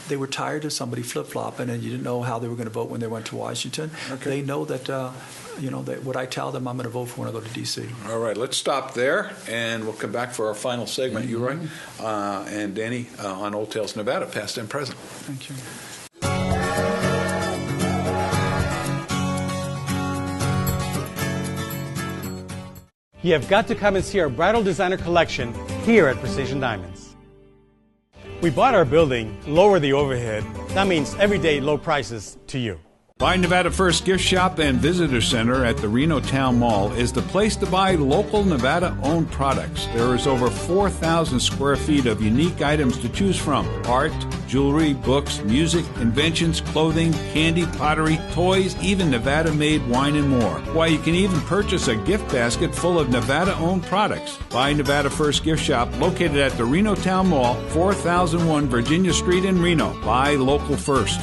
they were tired of somebody flip-flopping, and you didn't know how they were going to vote when they went to Washington. Okay. They know that that what I tell them, I'm going to vote for when I go to D.C. All right, let's stop there, and we'll come back for our final segment. You right, and Danny on Old Tales Nevada, past and present. Thank you. You have got to come and see our bridal designer collection here at Precision Diamonds. We bought our building, lower the overhead. That means everyday low prices to you. Buy Nevada First Gift Shop and Visitor Center at the Reno Town Mall is the place to buy local Nevada-owned products. There is over 4,000 square feet of unique items to choose from. Art, jewelry, books, music, inventions, clothing, candy, pottery, toys, even Nevada-made wine and more. Why, you can even purchase a gift basket full of Nevada-owned products. Buy Nevada First Gift Shop, located at the Reno Town Mall, 4001 Virginia Street in Reno. Buy local first.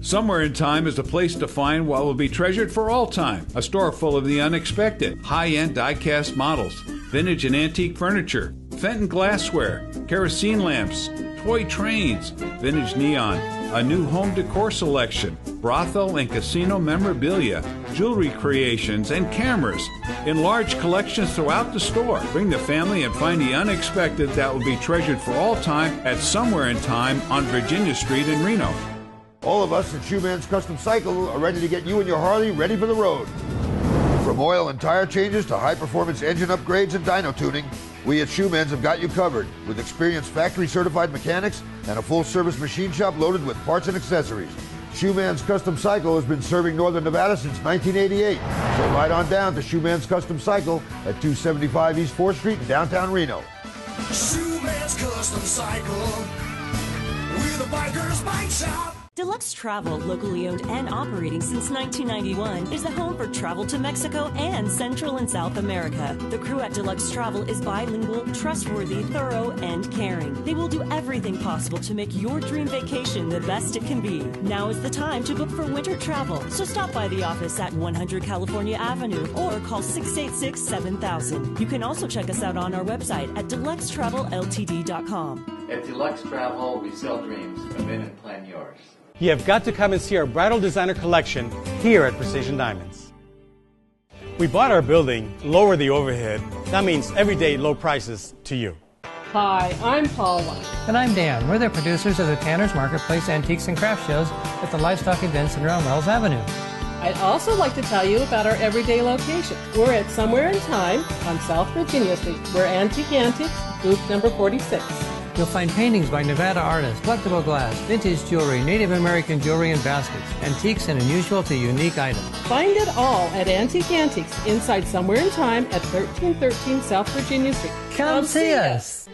Somewhere in Time is a place to find what will be treasured for all time. A store full of the unexpected, high-end die-cast models, vintage and antique furniture, Fenton glassware, kerosene lamps, toy trains, vintage neon, a new home decor selection, brothel and casino memorabilia, jewelry creations, and cameras in large collections throughout the store. Bring the family and find the unexpected that will be treasured for all time at Somewhere in Time on Virginia Street in Reno. All of us at Shoeman's Custom Cycle are ready to get you and your Harley ready for the road. From oil and tire changes to high-performance engine upgrades and dyno tuning, we at Shoeman's have got you covered with experienced factory-certified mechanics and a full-service machine shop loaded with parts and accessories. Shoeman's Custom Cycle has been serving Northern Nevada since 1988. So ride on down to Shoeman's Custom Cycle at 275 East 4th Street in downtown Reno. Shoeman's Custom Cycle. We're the biker's bike shop. Deluxe Travel, locally owned and operating since 1991, is the home for travel to Mexico and Central and South America. The crew at Deluxe Travel is bilingual, trustworthy, thorough, and caring. They will do everything possible to make your dream vacation the best it can be. Now is the time to book for winter travel, so stop by the office at 100 California Avenue or call 686-7000. You can also check us out on our website at deluxetravelLTD.com. At Deluxe Travel, we sell dreams. Come in and plan yours. You have got to come and see our bridal designer collection here at Precision Diamonds. We bought our building, lower the overhead. That means everyday low prices to you. Hi, I'm Paula. And I'm Dan. We're the producers of the Tanner's Marketplace Antiques and Craft Shows at the Livestock Event Center on Wells Avenue. I'd also like to tell you about our everyday location. We're at Somewhere in Time on South Virginia Street. We're Antique Antiques, booth number 46. You'll find paintings by Nevada artists, collectible glass, vintage jewelry, Native American jewelry and baskets, antiques and unusual to unique items. Find it all at Antique Antiques inside Somewhere in Time at 1313 South Virginia Street. Come see us.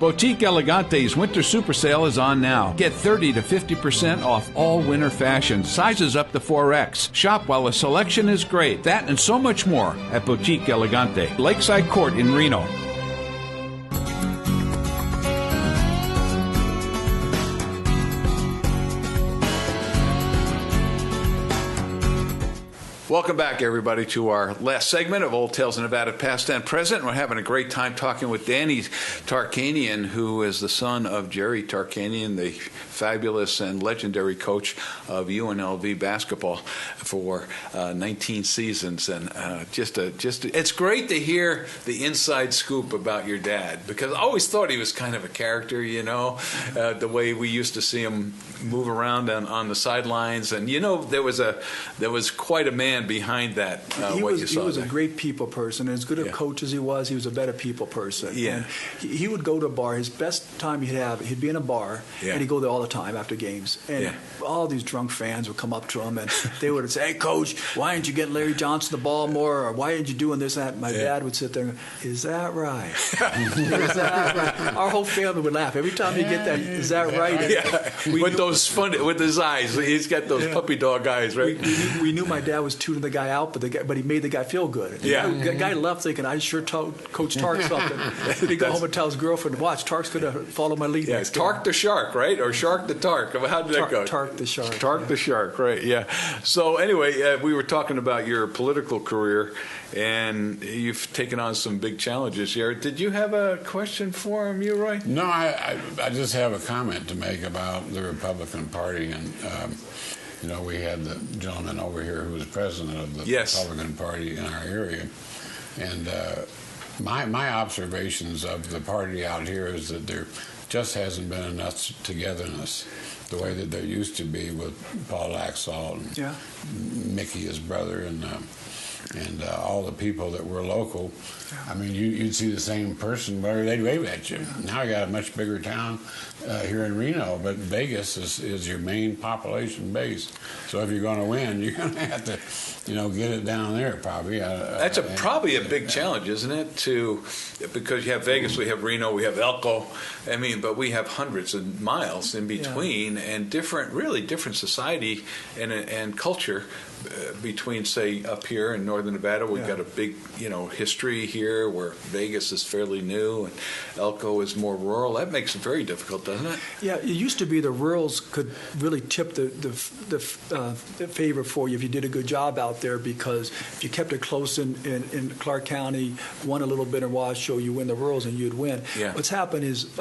Boutique Elegante's Winter Super Sale is on now. Get 30 to 50% off all winter fashion, sizes up to 4X. Shop while the selection is great. That and so much more at Boutique Elegante, Lakeside Court in Reno. Welcome back, everybody, to our last segment of Old Tales of Nevada, Past and Present. We're having a great time talking with Danny Tarkanian, who is the son of Jerry Tarkanian, the fabulous and legendary coach of UNLV basketball for 19 seasons. And it's great to hear the inside scoop about your dad, because I always thought he was kind of a character, you know, the way we used to see him move around on the sidelines. And, you know, there was quite a man behind that. He was a great people person. As good a coach as he was a better people person. Yeah. And he would go to a bar. His best time he'd be in a bar, and he'd go there all the time after games. And all these drunk fans would come up to him, and they would say, "Hey, Coach, why didn't you get Larry Johnson the ball more? Or why aren't you doing this and that?" My dad would sit there and go, "Is that right? Is that right?" Our whole family would laugh. Every time he'd get that, "Is that right?" Yeah. With his eyes. He's got those puppy dog eyes, right? We knew my dad was tuning the guy out, but he made the guy feel good. The guy left thinking, I sure told Coach Tark something. He go home and tell his girlfriend, watch, Tark's going to follow my lead. Yeah, Tark the Shark, right? Or Shark the Tark. How did that go? Tark the Shark. Tark the Shark, right, yeah. So anyway, we were talking about your political career, and you've taken on some big challenges here. Did you have a question for him, Roy? No, I just have a comment to make about the Republican Party. And you know, we had the gentleman over here who was president of the Republican Party in our area. And my observations of the party out here is that there just hasn't been enough togetherness the way that there used to be with Paul Laxalt and Mickey, his brother, and all the people that were local. I mean, you'd see the same person, but they'd wave at you. Now I got a much bigger town here in Reno, but Vegas is your main population base. So if you're going to win, you're going to have to, you know, get it down there probably. That's probably a big challenge, isn't it? Because you have Vegas, we have Reno, we have Elko. I mean, but we have hundreds of miles in between, and really different society and culture between, say, up here in northern Nevada, we've got a big, history here where Vegas is fairly new and Elko is more rural. That makes it very difficult, doesn't it? Yeah, it used to be the rurals could really tip the favor for you if you did a good job out there, because if you kept it close in Clark County, won a little bit in Washoe, you win the rurals and you'd win. Yeah. What's happened is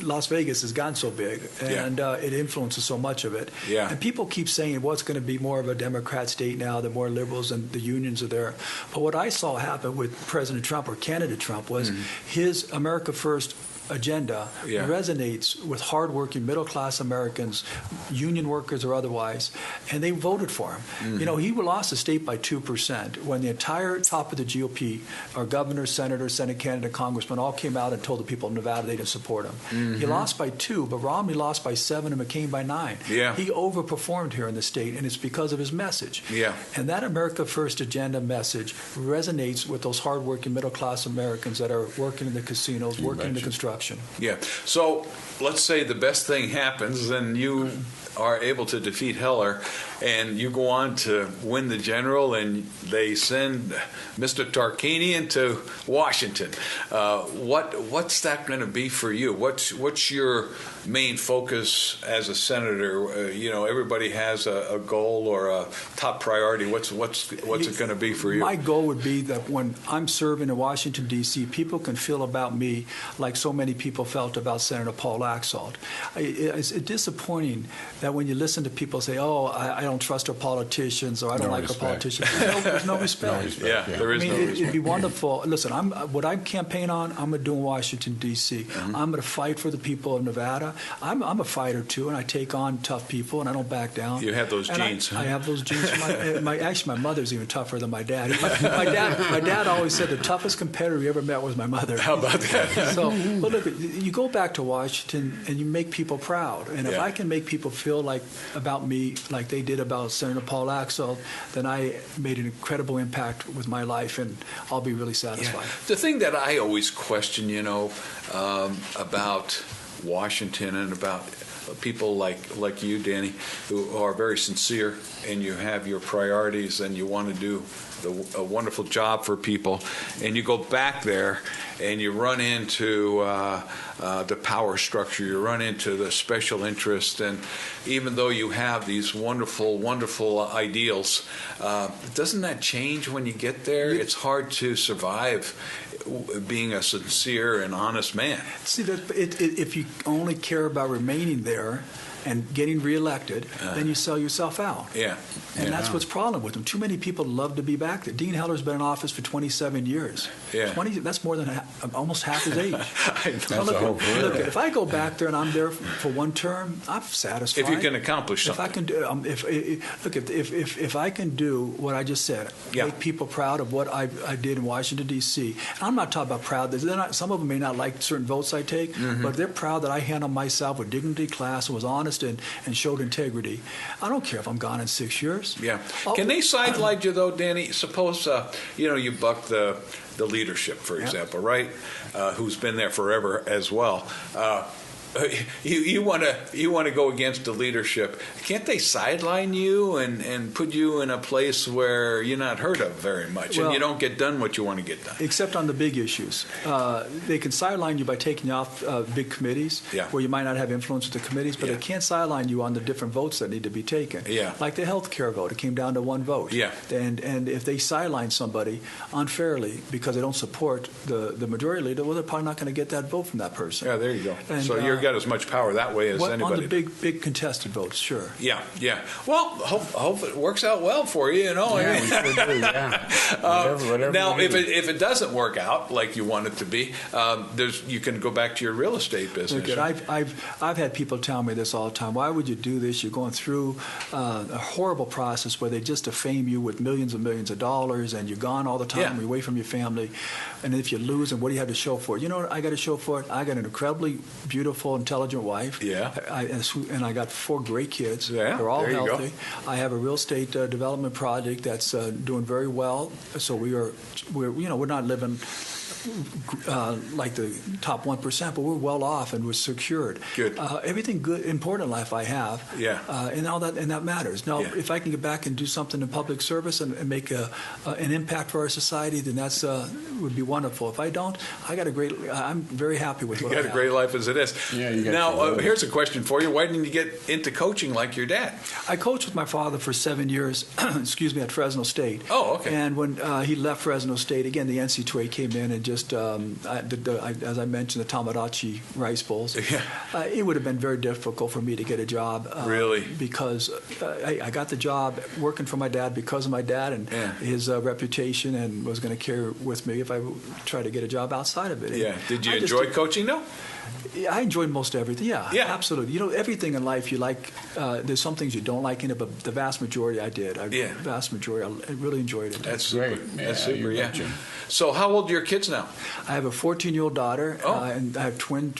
Las Vegas has gotten so big, and it influences so much of it. Yeah. And people keep saying, well, it's going to be more of a Democrat state now, the more liberals and the unions are there. But what I saw happen with President Trump, or candidate Trump, was his America First agenda resonates with hardworking middle-class Americans, union workers or otherwise, and they voted for him. He lost the state by 2% when the entire top of the GOP, our governor, senator, Senate candidate, congressman, all came out and told the people of Nevada they didn't support him. He lost by 2, but Romney lost by 7 and McCain by 9. Yeah. He overperformed here in the state, and it's because of his message. Yeah. And that America First agenda message resonates with those hardworking middle-class Americans that are working in the casinos, working in the construction. Yeah. So let's say the best thing happens and you are able to defeat Heller and you go on to win the general and they send Mr. Tarkanian to Washington. What's that going to be for you? What's your main focus as a senator? Everybody has a goal or a top priority. What's it going to be for you? My goal would be that when I'm serving in Washington, D.C., people can feel about me like so many people felt about Senator Paul Laxalt. It's disappointing that when you listen to people say, "Oh, I don't trust our politicians," or "I don't like our politicians," there's no respect. There is no respect. It'd be wonderful. Listen, what I campaign on, I'm going to do in Washington, D.C. I'm going to fight for the people of Nevada. I'm a fighter too, and I take on tough people, and I don't back down. You have those genes. I have those genes. Actually, my mother's even tougher than my dad. My dad always said the toughest competitor he ever met was my mother. How about that? So, but look, you go back to Washington and you make people proud, and if I can make people feel about me like they did about Senator Paul Laxalt, then I made an incredible impact with my life, and I'll be really satisfied. Yeah. The thing that I always question, about Washington and about people like you, Danny, who are very sincere, and you have your priorities and you want to do a wonderful job for people, and you go back there and you run into the power structure, you run into the special interest, and even though you have these wonderful, wonderful ideals, doesn't that change when you get there? It's hard to survive being a sincere and honest man. See, if you only care about remaining there and getting reelected, then you sell yourself out. Yeah. And that's what's the problem with them. Too many people love to be back there. Dean Heller's been in office for 27 years. Yeah. That's more than almost half his age. Look, if I go back there and I'm there for one term, I'm satisfied. If you can accomplish something. If I can do, if I can do what I just said, make people proud of what I did in Washington, D.C. And I'm not talking about proud. Some of them may not like certain votes I take, but they're proud that I handled myself with dignity, class, and was honest and showed integrity. I don't care if I'm gone in 6 years. Yeah. Can they sideline you though, Danny? Suppose you buck the leadership, for example, right? Who's been there forever as well. You want to go against the leadership. Can't they sideline you and put you in a place where you're not heard of very much, and you don't get done what you want to get done? Except on the big issues. They can sideline you by taking you off big committees where you might not have influence with the committees, but they can't sideline you on the different votes that need to be taken. Yeah. Like the health care vote. It came down to one vote. Yeah. And if they sideline somebody unfairly because they don't support the majority leader, well, they're probably not going to get that vote from that person. Yeah, there you go. And, so you're got as much power that way as anybody. On the big contested votes, sure. Yeah. Well, hope it works out well for you. Yeah, we should do. Yeah. Whatever now, if it doesn't work out like you want it to be, you can go back to your real estate business. Look, I've had people tell me this all the time. Why would you do this? You're going through a horrible process where they just defame you with millions and millions of dollars, and you're gone all the time. You're away from your family, and if you lose, and what do you have to show for it? You know what I got to show for it? I got an incredibly beautiful wonderful, intelligent wife. Yeah. And I got 4 great kids. Yeah, They're all there you healthy. go. I have a real estate development project that's doing very well. So we're not living like the top 1%, but we're well off and we're secured. Good. Everything good, important in life I have. Yeah. And all that, and that matters. Now, Yeah. if I can get back and do something in public service and make an impact for our society, then that's would be wonderful. If I don't, I'm very happy with what You I got a have. great life as it is. Yeah, you got now, your here's a question for you. Why didn't you get into coaching like your dad? I coached with my father for 7 years, excuse me, at Fresno State. Oh, okay. And when he left Fresno State, again, the NC2A came in and just, as I mentioned, the Tamagotchi rice bowls. Yeah. It would have been very difficult for me to get a job. Really? Because I got the job working for my dad because of my dad and his reputation, and was going to carry with me if I tried to get a job outside of it. Yeah. Did you I just enjoy coaching, though? I enjoyed most everything. Yeah, Yeah. absolutely. You know, everything in life you like. There's some things you don't like in it, but the vast majority I did. The vast majority, I really enjoyed it. That's Great. super. Yeah, That's super. you Yeah. betcha. So, how old are your kids now? I have a 14-year-old daughter, Oh. and I have twin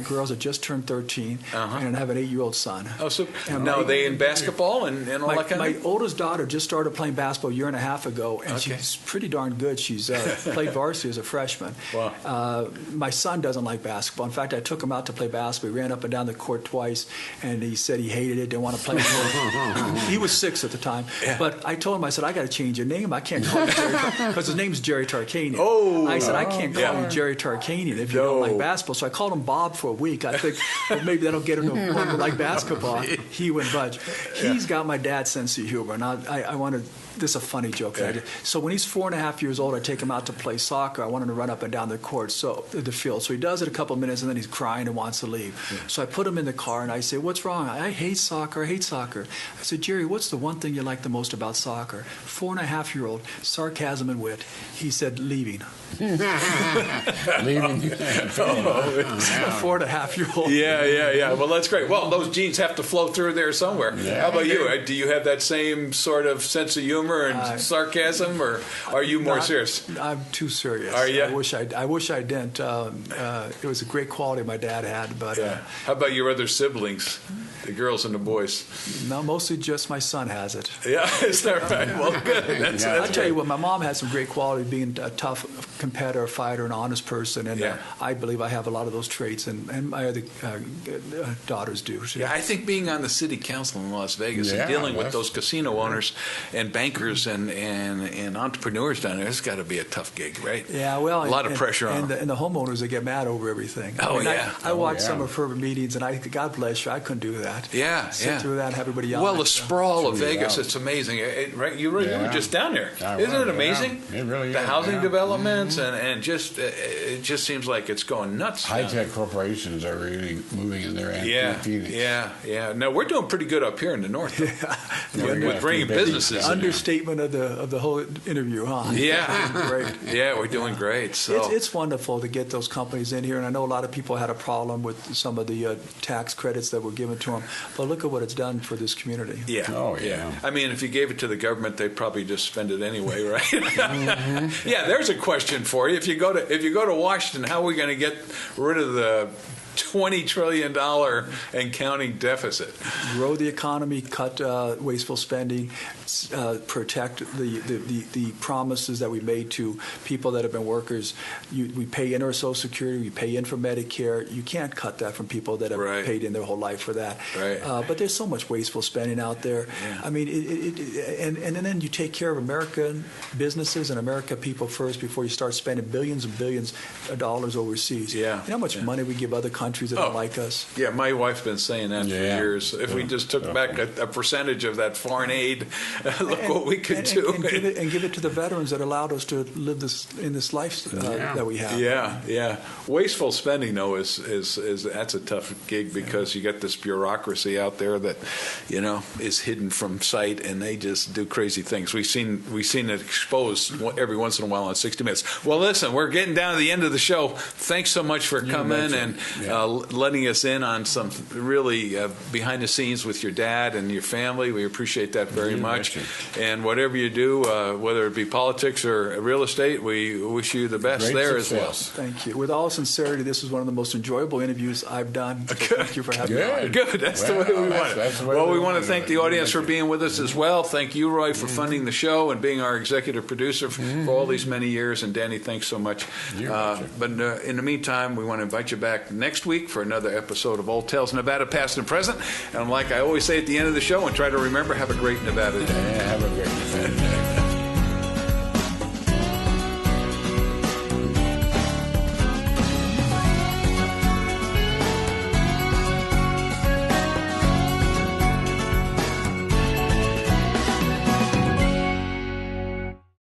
girls that just turned 13, and I have an 8-year-old son. Oh, super. And Now, my- are they in basketball and all that kind of My thing? oldest daughter just started playing basketball a year and a half ago, and Okay. she's pretty darn good. She's played varsity as a freshman. Wow. My son doesn't like basketball. In fact, I took him out to play basketball. He ran up and down the court twice, and he said he hated it, didn't want to play anymore. He was 6 at the time. Yeah. But I told him, I said, I got to change your name. I can't call you Jerry, because his name's Jerry Tarkanian. Oh. I said, I can't call Yeah. you Jerry Tarkanian if you don't like basketball. So I called him Bob for a week. I think, well, maybe that'll get him to want to like basketball. He wouldn't budge. He's got my dad's sense of humor, and I wanted. This is a funny joke. Yeah. So when he's 4.5 years old, I take him out to play soccer. I want him to run up and down the court, the field. So he does it a couple of minutes, and then he's crying and wants to leave. Yeah. So I put him in the car, and I say, "What's wrong? I hate soccer. I hate soccer." I said, "Jerry, what's the one thing you like the most about soccer?" 4.5-year-old, sarcasm and wit. He said, "Leaving." Leaving. 4.5-year-old. Yeah. Well, that's great. Well, those genes have to flow through there somewhere. Yeah. How about you? Do you have that same sort of sense of humor and sarcasm, or are you more serious? I'm too serious. Are you? I wish I didn't. It was a great quality my dad had, but How about your other siblings, the girls and the boys? no, mostly just my son has it. Yeah, is that right? Well, good. I'll tell you what, my mom had some great quality, being a tough competitor, fighter, an honest person, and I believe I have a lot of those traits, and my other daughters do. Yeah, I think being on the city council in Las Vegas and dealing with those casino owners and bankers and entrepreneurs down there, it's got to be a tough gig, right? Yeah, well, a lot of pressure on them. And the homeowners that get mad over everything. Oh, I watched some of her meetings, and God bless you, I couldn't do that. Sit through that and have everybody yell. Well, the sprawl of Vegas, it's amazing, right? You were just down there. Isn't it amazing? It really the is. housing developments and just it just seems like it's going nuts. High-tech corporations are really moving in there. Phoenix. Yeah. No, we're doing pretty good up here in the north. With bringing businesses. Understatement of the whole interview, huh? Yeah, great. Yeah, we're doing great. So it's wonderful to get those companies in here, and I know a lot of people had a problem with some of the tax credits that were given to them. But look at what it's done for this community. Yeah. Oh, yeah. I mean, if you gave it to the government, they'd probably just spend it anyway, right? Yeah. There's a question for you. If you go to Washington, how are we going to get rid of the $20 trillion and counting deficit? Grow the economy, cut wasteful spending, protect the promises that we made to people that have been workers. We pay in our Social Security, we pay in for Medicare. You can't cut that from people that have paid in their whole life for that. Right. But there's so much wasteful spending out there. Yeah. I mean, and then you take care of American businesses and American people first before you start spending billions and billions of dollars overseas. Yeah. You know how much money we give other countries that don't like us? Yeah, my wife's been saying that for years. If we just took back a percentage of that foreign aid, look what we could do. And give it to the veterans that allowed us to live in this life that we have. Yeah. Wasteful spending, though, is that's a tough gig because you got this bureaucracy out there that, is hidden from sight, and they just do crazy things. We've seen it exposed every once in a while on 60 Minutes. Well, listen, we're getting down to the end of the show. Thanks so much for coming, and letting us in on some really behind the scenes with your dad and your family. We appreciate that very much. And whatever you do, whether it be politics or real estate, we wish you the best there as well. Thank you. With all sincerity, this was one of the most enjoyable interviews I've done. So thank you for having me on. Good. That's the way we want it. Well, we want to thank the audience for being with us as well. Thank you, Roy, for funding the show and being our executive producer for all these many years. And Danny, thanks so much. But in the meantime, we want to invite you back next week for another episode of Old Tales Nevada, Past and Present. And like I always say at the end of the show, and try to remember, have a great Nevada day. Yeah, have a great Nevada day.